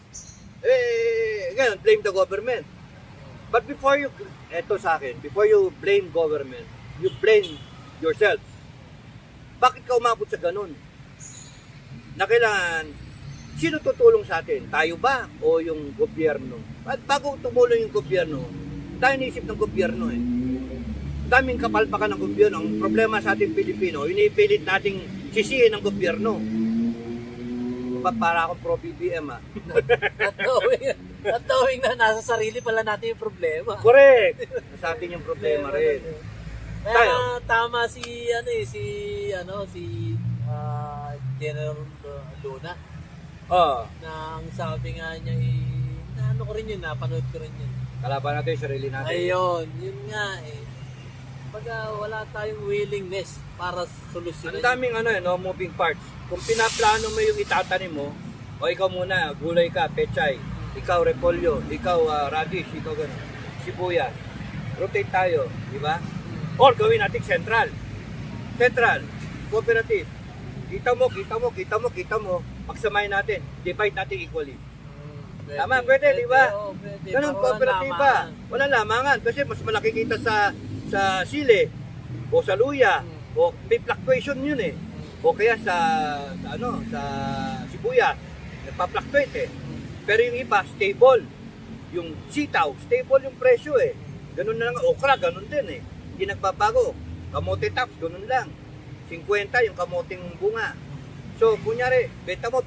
Ngayon, blame the government. But before you blame government, you blame yourself. Bakit ka umabot sa ganun? Na kailangan, sino tutulong sa atin? Tayo ba? O yung gobyerno? At bago tumulong yung gobyerno, tayo naisip ng gobyerno Daming kapalpakan ng gobyerno. Ang problema sa ating Pilipino, inipilit nating sisihin ng gobyerno. Para akong pro-BBM Not knowing na nasa sarili pala natin yung problema. Correct! Sa atin yung problema rin. Kaya Tayo. tama si General Luna Oh, na ang sabi nga niya ano ko rin yun, napanood ko rin yun. kalaban natin yung sarili natin. Ayun, yun nga eh. Pagka wala tayong willingness para solusyonan. Ang daming moving parts. Kung pinaplano mo yung itatanim mo, o ikaw muna, gulay ka, pechay, ikaw repolyo, ikaw radish, ikaw gano'n, sibuyas, rotate tayo, di ba? Or gawin natin central, cooperative. Kita mo, pagsamahin natin, divide natin equally. Tama, pwede, di ba? Oo, pwede. Ganun, Pero kooperatiba. Walang lamangan kasi mas malaki kita sa sili o sa luya o may fluctuation yun eh. O kaya sa sibuyas, nagpa-fluctuate eh. Pero yung iba, stable. Yung sitaw, stable yung presyo eh. Ganun na lang, okra, ganun din eh. Hindi nagbabago. Kamote tops, ganun lang. 50 yung kamoting bunga. So, kunyari, benta mo,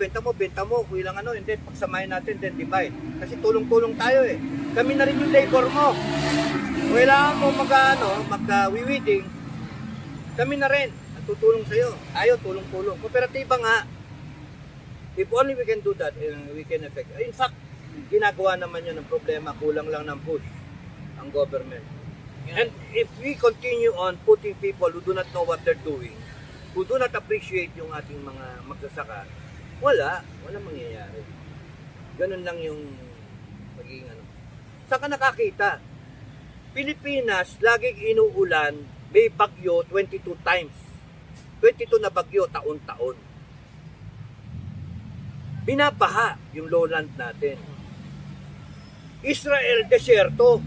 kung ilang hindi, pagsamahin natin, then divide. Kasi tulong-tulong tayo eh. Kami na rin yung labor mo. Kung kailangan mo magka-wiwiding, kami na rin, ang tutulong sa'yo. Tayo, tulong-tulong. Kooperatiba nga, if only we can do that, we can effect. In fact, ginagawa naman yun ng problema, kulang lang ng push ang government. And if we continue on putting people who do not know what they're doing, who do not appreciate yung ating mga magsasaka, wala mangyayari. Ganun lang yung magiging Saan ka nakakita? Pilipinas, laging inuulan, may bagyo 22 times. 22 na bagyo taon-taon. Binabaha yung lowland natin. Israel, desyerto.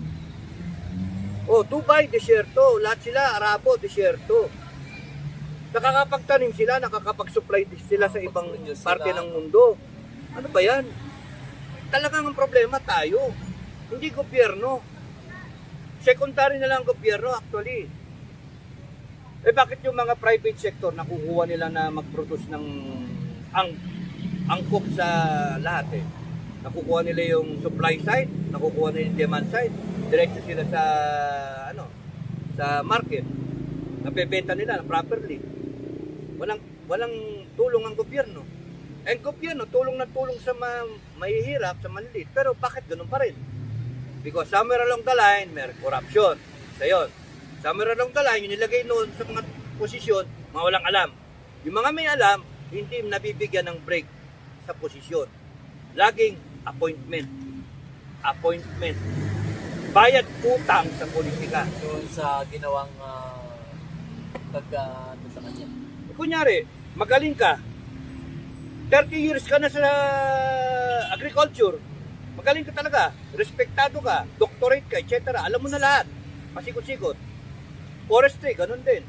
Dubai, desyerto. Lahat sila, Arabo, desyerto. Nakakapagtanim sila, nakakapag-supply sila sa ibang parte ng mundo. Ano ba yan? Talagang ang problema tayo. Hindi gobyerno. Secondary na lang gobyerno actually. Bakit yung mga private sector nakukuha nila na mag-produce ng angkop sa lahat eh? Nakukuha nila yung supply side, nakukuha nila yung demand side. Diretso sila sa market. Nabebenta nila properly. Walang tulong ang gobyerno. Ang gobyerno, tulong sa mahihirap, sa maliliit. Pero bakit ganun pa rin? Because somewhere along the line, may corruption. Sa yun. Somewhere along the line, yung nilagay noon sa mga posisyon, mga walang alam. Yung mga may alam, hindi nabibigyan ng break sa posisyon. Laging appointment. Bayad utang sa politika. Doon sa ginawang sa kanya. Kunyari, magaling ka, 30 years ka na sa agriculture, magaling ka talaga, respektado ka, doctorate ka, etc. Alam mo na lahat, pasikot-sikot. Forestry, ganun din.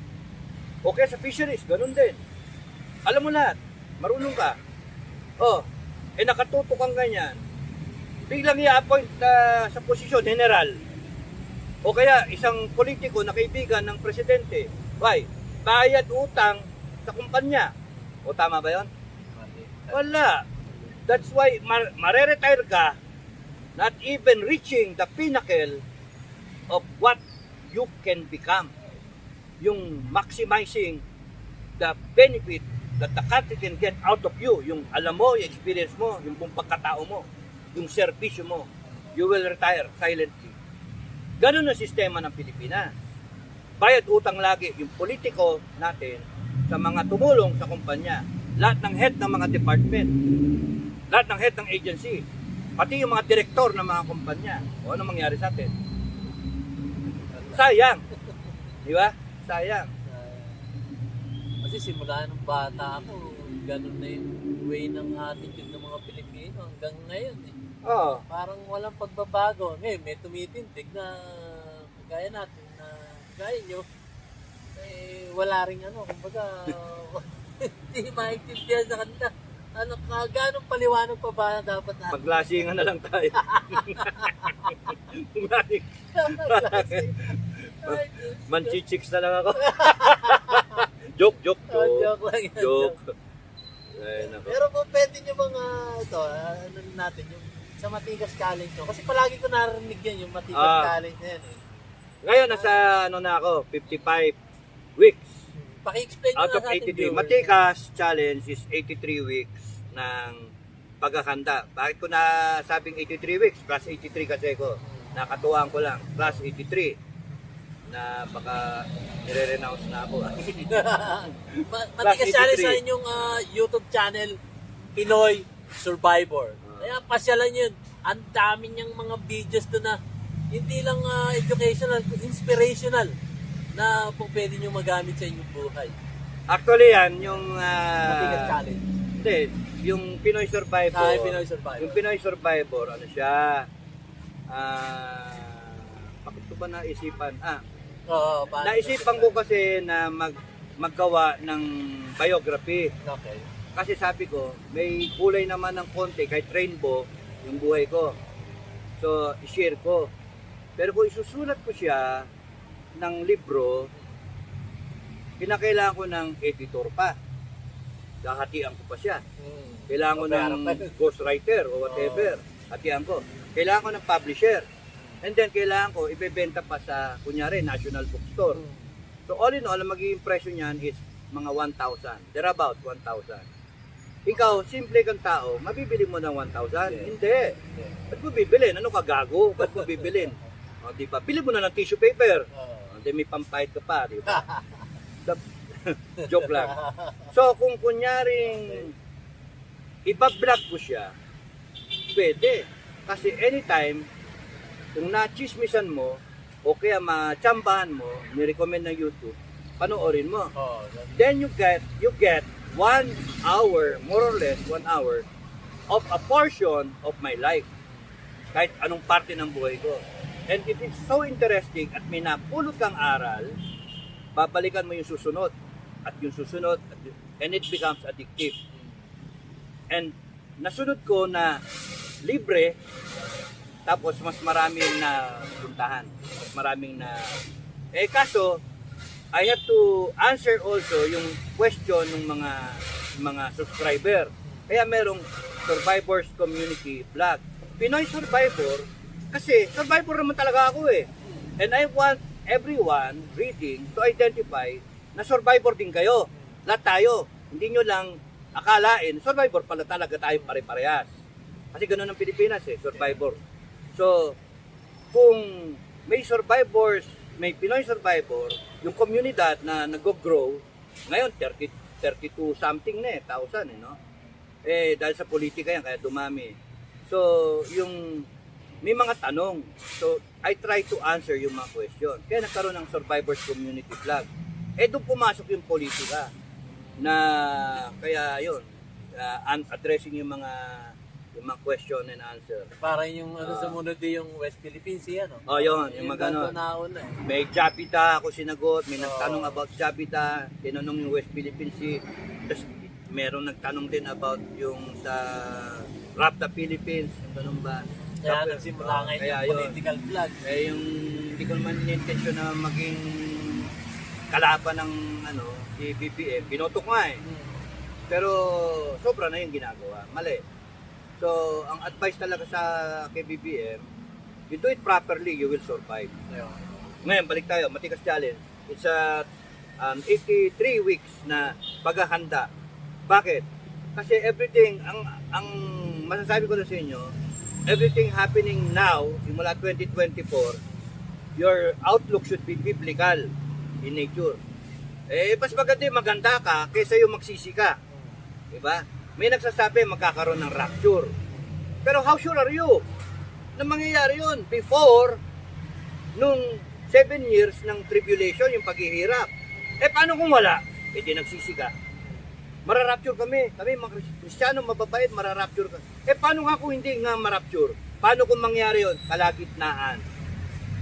Okay, sa fisheries, ganun din. Alam mo lahat, marunong ka. Nakatuto kang ganyan. Biglang i-appoint sa posisyon, general. O kaya, isang politiko na kaibigan ng presidente. Why? Bayad utang sa kumpanya. O tama ba yun? Wala. That's why mare-retire ka not even reaching the pinnacle of what you can become. Yung maximizing the benefit that the country can get out of you. Yung alam mo, yung experience mo, yung buong pagkatao mo, yung serbisyo mo. You will retire silently. Ganun ang sistema ng Pilipinas. Bayad utang lagi yung politiko natin sa mga tumulong sa kumpanya. Lahat ng head ng mga department, lahat ng head ng agency, pati yung mga direktor ng mga kumpanya. O ano mangyari sa atin? Sayang. Di ba? Sayang. Kasi simula nung bata ako, ganun na yung way ng attitude ng mga Pilipino hanggang ngayon eh. Oo. Parang walang pagbabago. Ngayon, may tumitindig na kagaya natin na kagaya nyo. Wala rin kumbaga, hindi maintindihan sa kanila. Ganong paliwanag pa ba dapat natin? Maglasingan na lang tayo. Manchichicks na lang ako. Joke. Joke lang yan. Joke. Ay, nako. Pero po pwede nyo mga natin, yung sa Matigas Challenge. Kasi palagi ko narinig yan, yung Matigas Challenge na yan eh. Ngayon, nasa ano na ako, 55 weeks. Paki-explain nyo Out nga of sa ating 83. viewers. Matikas challenge is 83 weeks ng paghahanda. Bakit ko na sabing 83 weeks? Plus 83 kasi ko. Nakatuwang ko lang. Plus 83. Na baka nire-renounce na ako. Matikas Plus challenge 83. sa inyong YouTube channel, Pinoy Survivor. Kaya pasyalan yun. Ang dami niyang mga videos doon na hindi lang educational, inspirational na po pwede nyo magamit sa inyong buhay. Actually yan, yung... Matikas challenge. Hindi, yung Pinoy Survivor. Pinoy Survivor. Yung Pinoy Survivor, ano siya? Bakit ko ba naisipan? Oo, paano Naisipan ko kasi na maggawa ng biography. Okay. Kasi sabi ko, may kulay naman ng konti, kahit rainbow, yung buhay ko. So, i-share ko. Pero kung isusulat ko siya ng libro, kinakailangan ko ng editor pa. Hahatian ko pa siya. Kailangan ko ng ghostwriter o whatever. Hatian ko. Kailangan ko ng publisher. And then, kailangan ko ibebenta pa sa, kunyari, National Bookstore. So, all in all, ang magiging presyo niyan is mga 1,000. They're about 1,000. Ikaw, simple kang tao, mabibili mo ng 1,000? Hindi. Ba't mo bibilin? Ano ka, gago? Ba't mo bibilin? O, di ba? Bili mo na ng tissue paper. Hindi, may pampahid ka pa, di ba? Joke lang. So, kung kunyaring ipa-vlog ko siya, pwede. Kasi anytime, kung na-chismisan mo, o kaya matsambahan mo, nirecommend ng YouTube, panoorin mo. Then you get 1 hour, more or less 1 hour, of a portion of my life. Kahit anong parte ng buhay ko. And it is so interesting at may napulot kang aral, babalikan mo yung susunod, at yung susunod, and it becomes addictive. And nasunod ko na libre, tapos mas maraming na puntahan. Mas maraming na... kaso, I have to answer also yung question ng mga subscriber. Kaya merong Survivors Community Vlog. Pinoy Survivor, kasi survivor naman talaga ako eh. And I want everyone reading to identify na survivor din kayo. Lahat tayo. Hindi nyo lang akalain, survivor pala talaga tayo pare-parehas. Kasi ganoon ang Pilipinas eh, survivor. So, kung may survivors, may Pinoy survivor, yung komunidad na nag-grow, ngayon 32 something na eh, 1,000 no? Dahil sa politika yan, kaya dumami. So, yung may mga tanong. So, I try to answer yung mga question. Kaya nagkaroon ng Survivors Community Vlog. Doon pumasok yung politika na kaya yun, addressing yung mga question and answer. Parang yung sumunod din yung West Philippine Sea, ano? Yun, yung mga ganun. Nauna eh. May Japita ako sinagot, may nagtanong about Japita, tinanong yung West Philippine Sea. Tapos meron nagtanong din about yung sa Rap the Philippines, yung ganun ba? Kaya nagsimula ngayon kaya yung yun. political vlog. Yung hindi ko naman in-intention na maging kalaban ng si BBM. Binoto ko nga eh. Pero sobra na yung ginagawa. Mali. So, ang advice talaga sa kay BBM, you do it properly, you will survive. Ngayon, balik tayo. Matikas challenge. It's 83 weeks na paghahanda. Bakit? Kasi everything, ang masasabi ko na sa inyo, everything happening now, simula 2024, your outlook should be biblical in nature. Mas maganda ka kaysa yung magsisi ka. Diba? May nagsasabi magkakaroon ng rapture. Pero how sure are you na mangyayari yun before nung 7 years ng tribulation, yung paghihirap? Paano kung wala? Di nagsisi ka. Mararapture kami. Kami mga Kristiyano mababait, mararapture ka. Paano nga kung hindi nga marapture? Paano kung mangyari yun? Kalagitnaan.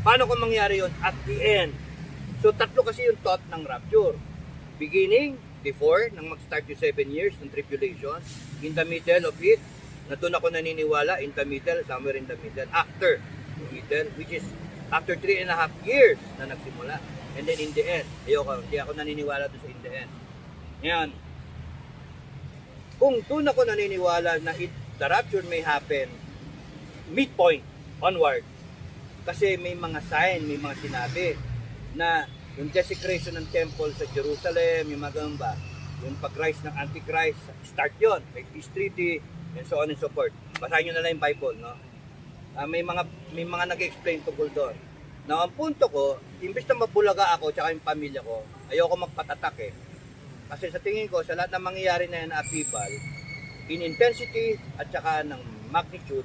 Paano kung mangyari yun? At the end. So, tatlo kasi yung thought ng rapture. Beginning, before, nang mag-start yung 7 years ng tribulation. In the middle of it, na doon ako naniniwala, in the middle, somewhere in the middle. After the middle, which is after 3.5 years na nagsimula. And then in the end, hindi ako naniniwala doon sa in the end. Ngayon, kung doon ako naniniwala na the rapture may happen, midpoint, onward, Kasi may mga sign, may mga sinabi na yung desecration ng temple sa Jerusalem, yung mga ganun ba, yung pag-rise ng Antichrist, start yon, may peace treaty, and so on and so forth. Basahin nyo na lang yung Bible, no? May mga nag-explain tungkol doon. Now, ang punto ko, imbes na mabulaga ako tsaka yung pamilya ko, ayoko magpatatak eh. Kasi sa tingin ko, sa lahat ng mangyayari na yan na upheaval, in intensity at saka ng magnitude,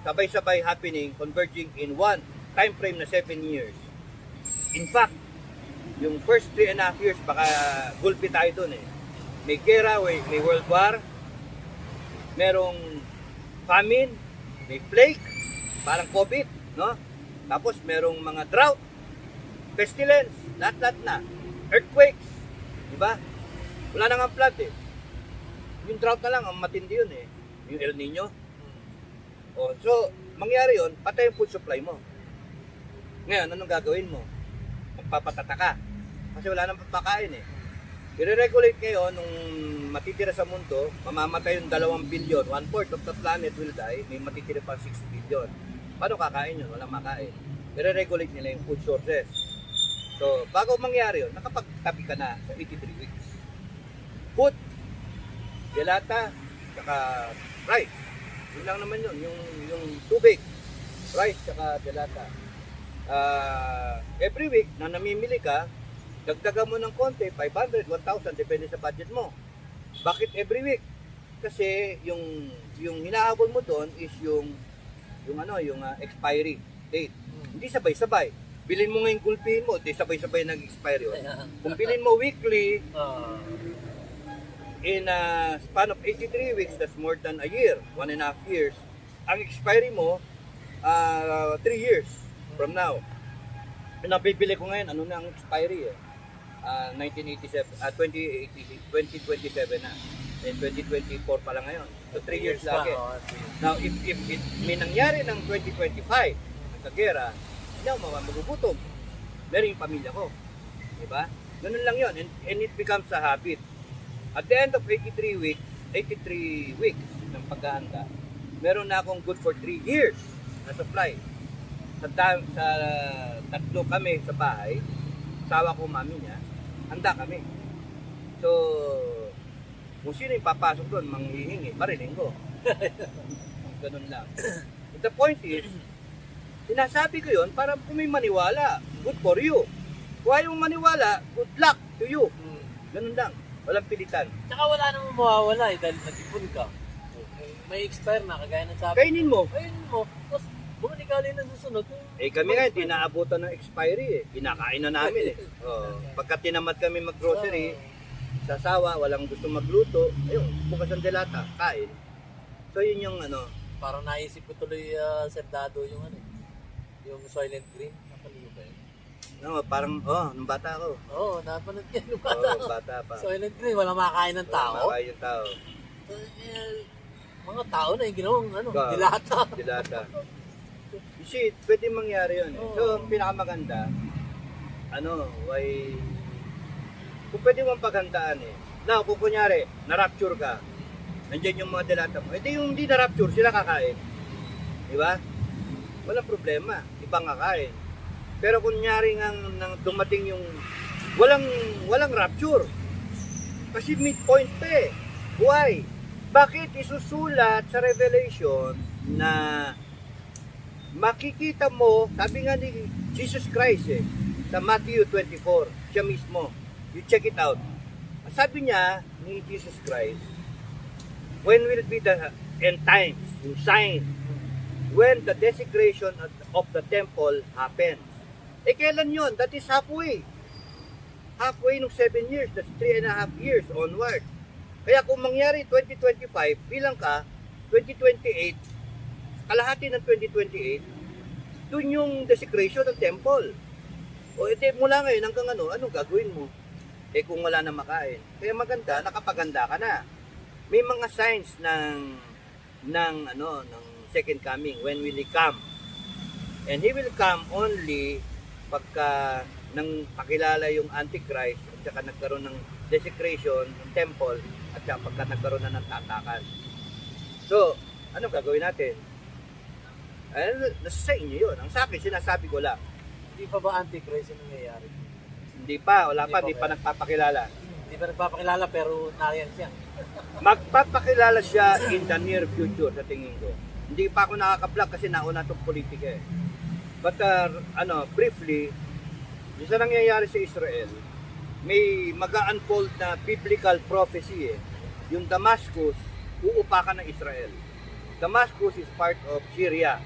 sabay-sabay happening, converging in one time frame na 7 years. In fact, yung first 3.5 years, baka gulpi tayo dun eh. May gera, may world war, merong famine, may plague, parang COVID, no? Tapos merong mga drought, pestilence, lahat-lahat na. Earthquakes, di ba? Wala nang ang flood eh. Yung drought na lang, ang matindi yun eh. Yung El Nino. Oh, so, mangyari yun, patay yung food supply mo. Ngayon, anong gagawin mo? Magpapatata ka. Kasi wala nang pagpakain eh. I-regulate ngayon, nung matitira sa mundo, mamamatay yung 2 billion, 1/4 of the planet will die, may matitira pa 6 billion. Paano kakain yun? Walang makain. I-regulate nila yung food sources. So, bago mangyari yun, nakapagtabi ka na sa 83 weeks. Food, delata, saka rice. Yun lang naman yun, yung tubig, rice, saka delata. Every week na namimili ka, dagdagan mo ng konti, 500, 1,000, depende sa budget mo. Bakit every week? Kasi yung hinahabol mo doon is yung expiry date. Hindi sabay-sabay. Bilhin mo ngayon gulpihin mo, di sabay-sabay nag-expire yun. Kung bilhin mo weekly, in a span of 83 weeks, that's more than a year, 1.5 years, ang expiry mo, 3 years from now. Napibili ko ngayon, ano na ang expiry eh? 2027 na. And 2024 pa lang ngayon. So 3 years lagi. Now, if may nangyari ng 2025, nagkagera, hindi ako magugutom. Meron yung pamilya ko. Diba? Ganun lang yun. And it becomes a habit. At the end of 83 weeks ng paghahanda, meron na akong good for 3 years na supply. Sa tatlo kami sa bahay, asawa ko, mami niya, handa kami. So, kung sino yung papasok doon, manghihingi, parinig ko. Ganun lang. But the point is, sinasabi ko yun para kung may maniwala, good for you. Kung ayaw maniwala, good luck to you. Ganun lang. Walang pilitan. Tsaka wala namang mawawala eh, dahil nag-ipon ka. May expire na, kagaya ng sabi. Kainin mo. Kainin mo. Tapos, bumalik ka ulit ng susunod. Kami nga, hindi naabutan ng expiry eh. Kinakain na namin eh. Pagka tinamad kami mag-grocery, sa sawa, walang gusto magluto, ayun, bukas ang delata, kain. So yun yung Parang naisip ko tuloy, Sir Dado, yung yung Soylent Green. Napanood ba yun? Parang, nung bata ako. Oo, napanood yan nung bata. Bata pa. Soylent Green, walang makakain ng tao. Walang yung tao. Mga tao na yung ginawang dilata. Dilata. You see, pwede mangyari yun eh. So, ang pinakamaganda, kung pwede mong paghandaan eh. Now, kung kunyari, na-rapture ka, nandiyan yung mga dilata mo, edi yung hindi na-rapture, sila kakain. Di ba? Walang problema, ibang kakain. Pero kunyari nang dumating yung walang rapture. Kasi midpoint pa eh. Why? Bakit isusulat sa Revelation na makikita mo, sabi nga ni Jesus Christ eh, sa Matthew 24, siya mismo, you check it out. Sabi niya ni Jesus Christ, when will be the end times, yung sign, when the desecration of the temple happens. Kailan yun? That is halfway. Halfway ng 7 years, that's 3.5 years onward. Kaya kung mangyari 2025, bilang ka, 2028, kalahati ng 2028, dun yung desecration ng temple. O ito mula ngayon hanggang anong gagawin mo? Kung wala na makain. Kaya maganda, nakapaganda ka na. May mga signs ng second coming, when will He come? And He will come only pagka nang pakilala yung Antichrist at saka nagkaroon ng desecration ng temple at saka pagka nagkaroon na ng tatakan. So, anong gagawin natin? nasa sa inyo yun. Ang sa akin, sinasabi ko lang. Hindi pa ba antichrist yung nangyayari? Hindi pa, wala pa, Hindi hindi pa pa nagpapakilala. Hindi pa nagpapakilala pero nariyan siya. Magpapakilala siya in the near future sa tingin ko. Hindi pa ako nakaka-vlog kasi nauna itong politika eh. But briefly, yung sa nangyayari sa Israel, may mag-unfold na biblical prophecy eh. Yung Damascus, uupakan ng Israel. Damascus is part of Syria.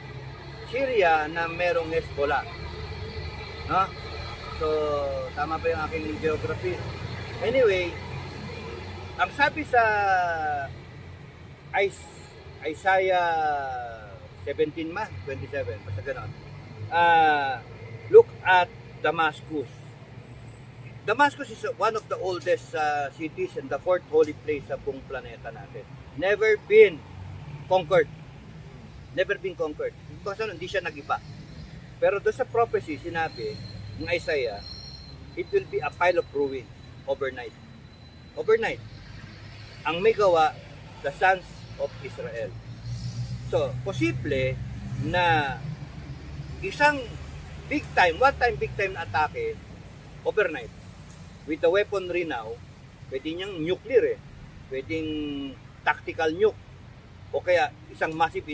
Syria na merong Hezbollah. No? So, tama ba yung aking geography? Anyway, ang sabi sa Isaiah 17 27, basta ganon. Look at Damascus. Damascus is one of the oldest cities and the fourth holy place sa buong planeta natin. Never been conquered. Never been conquered. Kasi hindi siya nag-iba. Pero doon sa prophecy, sinabi ng Isaiah, it will be a pile of ruins overnight. Overnight. Ang may gawa, the sons of Israel. So, posible na isang one-time big time na atake overnight. With the weaponry now, pwede niyang nuclear eh. Pwedeng tactical nuke. O kaya isang massive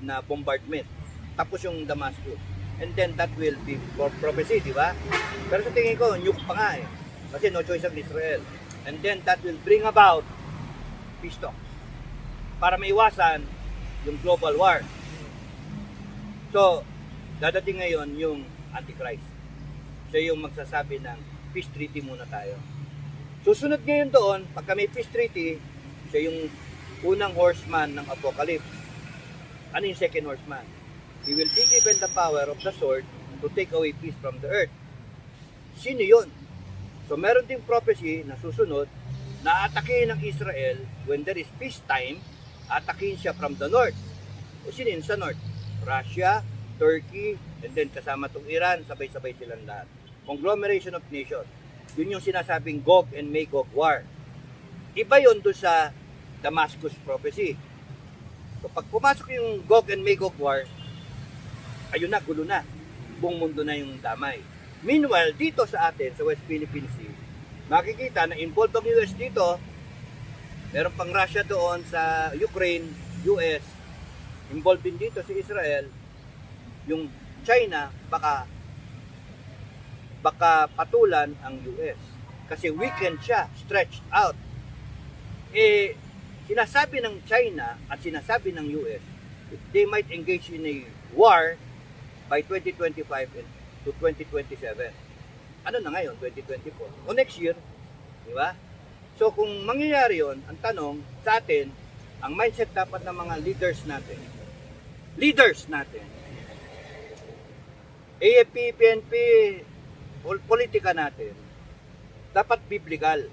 na bombardment. Tapos yung Damascus. And then that will be prophecy, di ba? Pero sa tingin ko, nuke pa nga eh. Kasi no choice of Israel. And then that will bring about peace talks. Para maiwasan yung global war. So, dadating ngayon yung Antichrist. Siya yung magsasabi ng peace treaty muna tayo. Susunod ngayon doon, pagka may peace treaty, siya yung unang horseman ng Apocalypse. Ano yung second horseman? He will be given the power of the sword to take away peace from the earth. Sino yun? So meron ding prophecy na susunod na atakihin ng Israel when there is peacetime, atakihin siya from the north. O sino yun sa north? Russia, Turkey, and then kasama tong Iran, sabay-sabay silang lahat. Conglomeration of nations. Yun yung sinasabing Gog and Magog war. Iba yun doon sa Damascus prophecy. So pag pumasok yung Gog and Magog war, ayun na, gulo na. Buong mundo na yung damay. Meanwhile, dito sa atin, sa West Philippine Sea, makikita na involved ang US dito. Meron pang Russia doon sa Ukraine, US. Involved din dito si Israel. Yung China, baka patulan ang US. Kasi weakened siya, stretched out. Sinasabi ng China at sinasabi ng US, they might engage in a war by 2025 to 2027. Ano na ngayon, 2024? O next year, di ba? So kung mangyayari yon, ang tanong sa atin, ang mindset dapat ng mga leaders natin, AFP, PNP, politika natin, dapat biblical.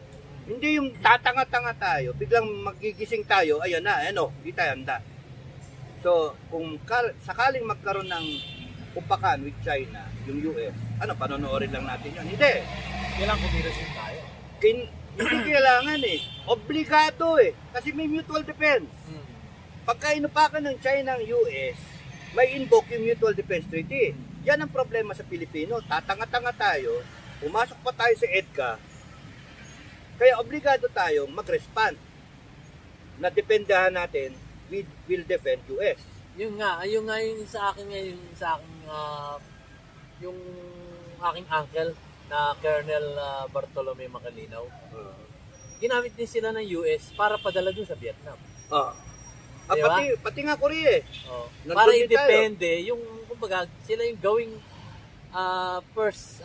Hindi yung tatanga-tanga tayo, biglang magigising tayo, ayan na, hindi tayo handa. So, kung sakaling magkaroon ng upakan with China, yung US, panonoorin lang natin yun? Hindi. Kailangan kumilos tayo. Hindi kailangan eh. Obligado eh. Kasi may mutual defense. Pagka inupakan ng China ang US, may invoke yung mutual defense treaty. Yan ang problema sa Pilipino. Tatanga-tanga tayo, pumasok pa tayo sa EDCA, kaya obligado tayong mag-respond na dependahan natin, we will defend US. Yung sa akin ngayon, yung aking uncle na Colonel Bartolome Macalinaw, ginamit din sila ng US para padala dun sa Vietnam. Diba? Pati nga Korea eh. Para independe, yung kumbaga, sila yung gawing first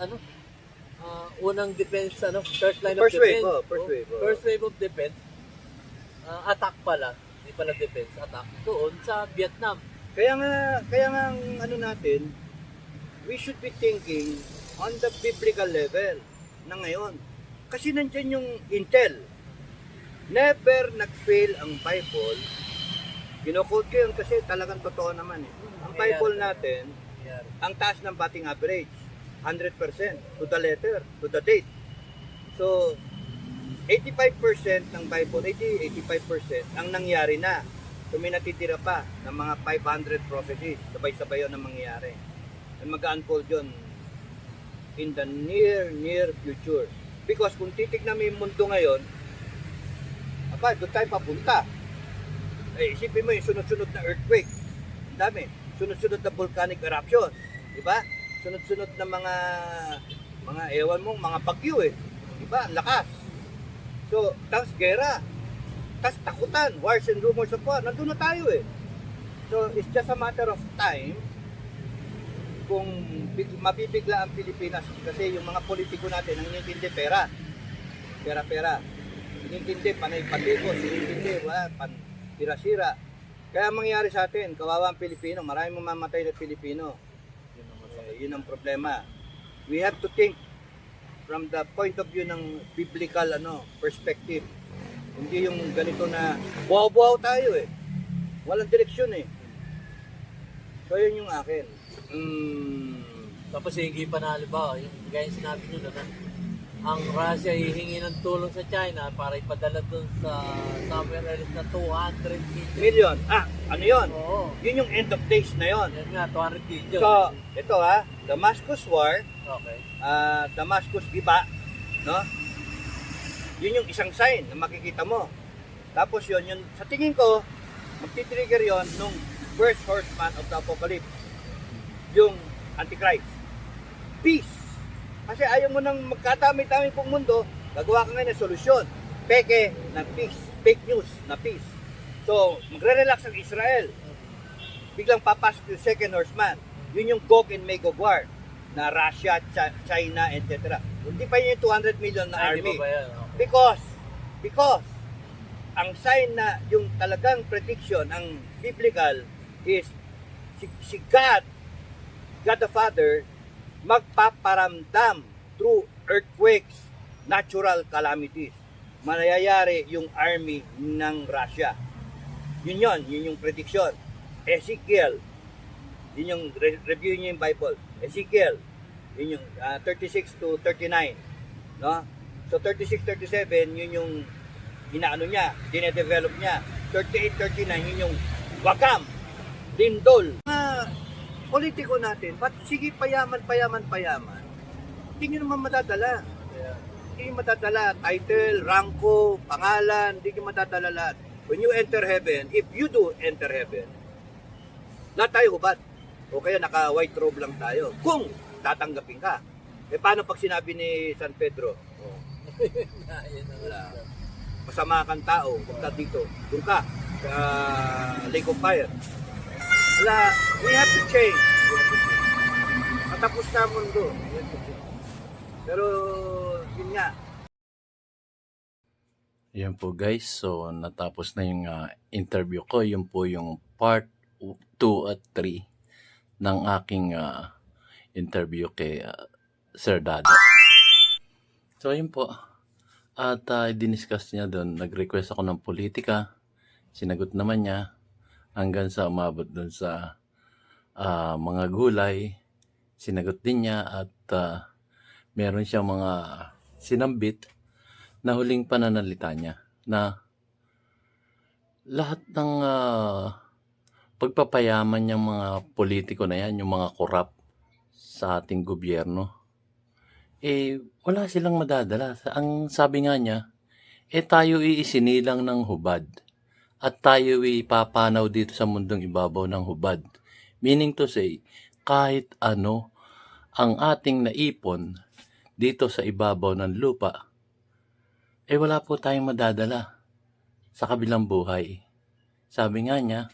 unang defense, first line of defense. First wave of defense. Attack pala, hindi pala defense, attack doon sa Vietnam. Kaya nga ang natin, we should be thinking on the biblical level na ngayon. Kasi nandiyan yung intel. Never nag-fail ang Bible. Kinukod ko yun kasi talagang totoo naman eh. Ang Bible natin, ang taas ng batting average. 100% to the letter, to the date. So, 85% ng Bible, 85% ang nangyari na. So may natitira pa ng mga 500 prophecies. Sabay-sabay yun ang mangyayari. And mag-unfold yun in the near future. Because kung titignan mo yung mundo ngayon, doon tayo papunta. Eh, isipin mo yung sunod-sunod na earthquake. Ang dami. Sunod-sunod na volcanic eruption. Diba? Sunod-sunod na mga ewan mo, mga bagyo eh. Diba? Ang lakas. So, tapos gera. Tapos takutan. Wars and rumors of war. Nandun na tayo eh. So, it's just a matter of time kung mabibigla ang Pilipinas kasi yung mga politiko natin ang inintindi pera. Pera. Inintindi panay patikos, inintindi tira-sira. Kaya ang mangyari sa atin, kawawa ang Pilipino, maraming mamamatay na Pilipino. Yun ang problema. We have to think from the point of view ng biblical perspective. Hindi yung ganito na buhaw-buhaw tayo eh. Walang direksyon eh. So yun yung akin. Tapos hindi pa na halimbawa, yung gaya yung sinabi nyo na ang Russia hihingi ng tulong sa China para ipadala dun sa somewhere else na 200 million. Ano yun? Oo. Yun yung end of days na yun. Yan nga, 200 million. So, ito Damascus War, Okay. Damascus Giba, no? Yun yung isang sign na makikita mo. Tapos yun, sa tingin ko, magtitrigger yun nung first horseman of the apocalypse. Yung Antichrist. Peace. Kasi ayaw mo nang magkatami-tami pong mundo, gagawa ka ngayon ng solusyon. Peke na peace. Fake news na peace. So, magre-relax ang Israel. Biglang papasok yung second horseman. Yun yung Gog and Magog war na Russia, China, etc. Hindi pa yun yung 200 million na army. Di ba ba yan? Okay. Because ang sign na yung talagang prediction, ang biblical is si God the Father magpaparamdam through earthquakes, natural calamities. Manayayari yung army ng Russia. Yun yung prediction. Ezekiel, yun yung review niyo yung Bible. Ezekiel, yun yung 36 to 39. No? So 36, 37, yun yung inaano niya, dinedevelop niya. 38, 39, yun yung wakam, lindol. Politiko natin, sige payaman. Hindi nyo naman madadala. Yeah. Hindi nyo madadala title, rangko, pangalan, hindi nyo madadala lahat. When you enter heaven, if you do enter heaven, lahat tayo hubad. O kaya naka-white robe lang tayo. Kung tatanggapin ka. Eh paano pag sinabi ni San Pedro? Wala. Masama kang tao, punta dito. Doon ka sa Lake of Fire. Wala, we have to change. Matapos na ang mundo. Pero, yun nga. Yan po guys, so natapos na yung interview ko. Yun po yung part 2 at 3 ng aking interview kay Sir Dado. So yun po. At diniscuss niya doon, nag-request ako ng politika. Sinagot naman niya hanggang sa umabot doon sa mga gulay. Sinagot din niya at meron siya mga sinambit na huling pananalita niya na lahat ng pagpapayaman niyang mga politiko na yan, yung mga korap sa ating gobyerno, wala silang madadala. Ang sabi nga niya, tayo iisinilang ng hubad at tayo ipapanaw dito sa mundong ibabaw ng hubad. Meaning to say, kahit ano ang ating naipon dito sa ibabaw ng lupa, wala po tayong madadala sa kabilang buhay. Sabi nga niya,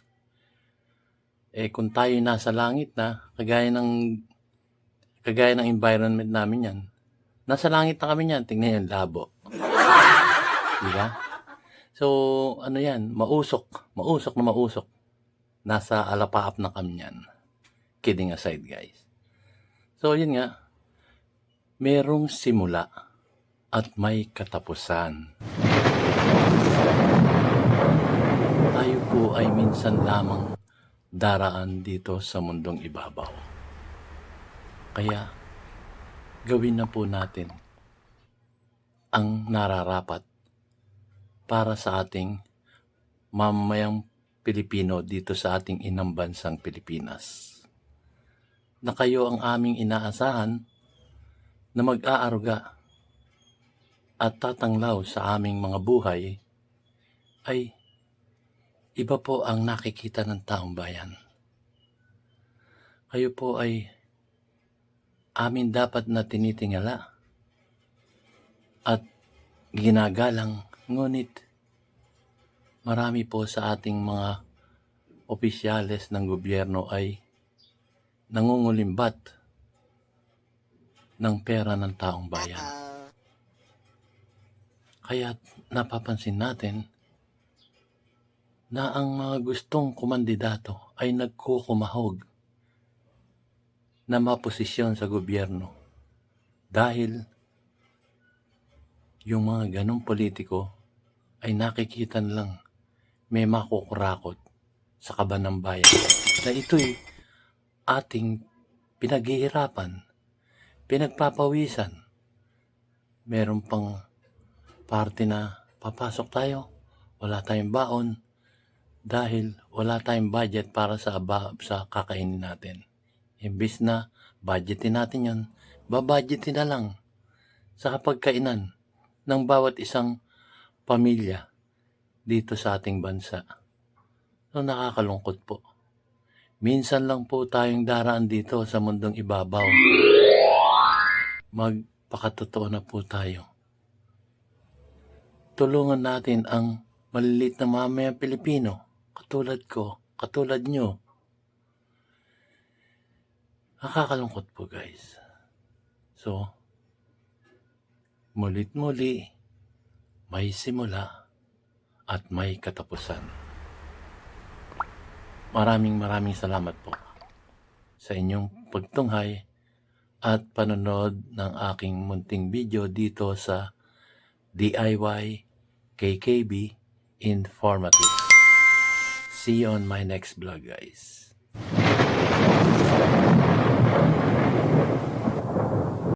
kung tayo nasa langit na, kagaya ng environment namin yan, nasa langit na kami yan, tingnan yung labo. Diba? So, ano yan, mausok. Nasa alapaap na kami yan. Kidding aside, guys. So, yun nga, merong simula at may katapusan. Tayo po ay minsan lamang daraan dito sa mundong ibabaw. Kaya, gawin na po natin ang nararapat para sa ating mamamayang Pilipino dito sa ating inang bansang Pilipinas. Na kayo ang aming inaasahan na mag-aaruga at tatanglaw sa aming mga buhay ay iba po ang nakikita ng taong bayan. Kayo po ay amin dapat na tinitingala at ginagalang, ngunit marami po sa ating mga opisyales ng gobyerno ay nangungulimbat ng pera ng taong bayan. Kaya napapansin natin na ang mga gustong kumandidato ay nagkukumahog na maposisyon sa gobyerno dahil yung mga ganong politiko ay nakikita lang may makukurakot sa kaban ng bayan na ito'y ating pinaghihirapan, pinagpapawisan. Meron pang parte na papasok tayo, wala tayong baon dahil wala tayong budget para sa kakainin natin. Imbis na budgetin natin yon, babudgetin na lang sa kapagkainan ng bawat isang pamilya dito sa ating bansa. So, nakakalungkot po. Minsan lang po tayong daraan dito sa mundong ibabaw. Magpakatotoo na po tayo. Tulungan natin ang maliliit na mamayang Pilipino, katulad ko, katulad nyo. Nakakalungkot po, guys. So, mulit-muli, may simula at may katapusan. Maraming salamat po sa inyong pagtunghay at panonood ng aking munting video dito sa DIY KKB Informative. See you on my next vlog, guys.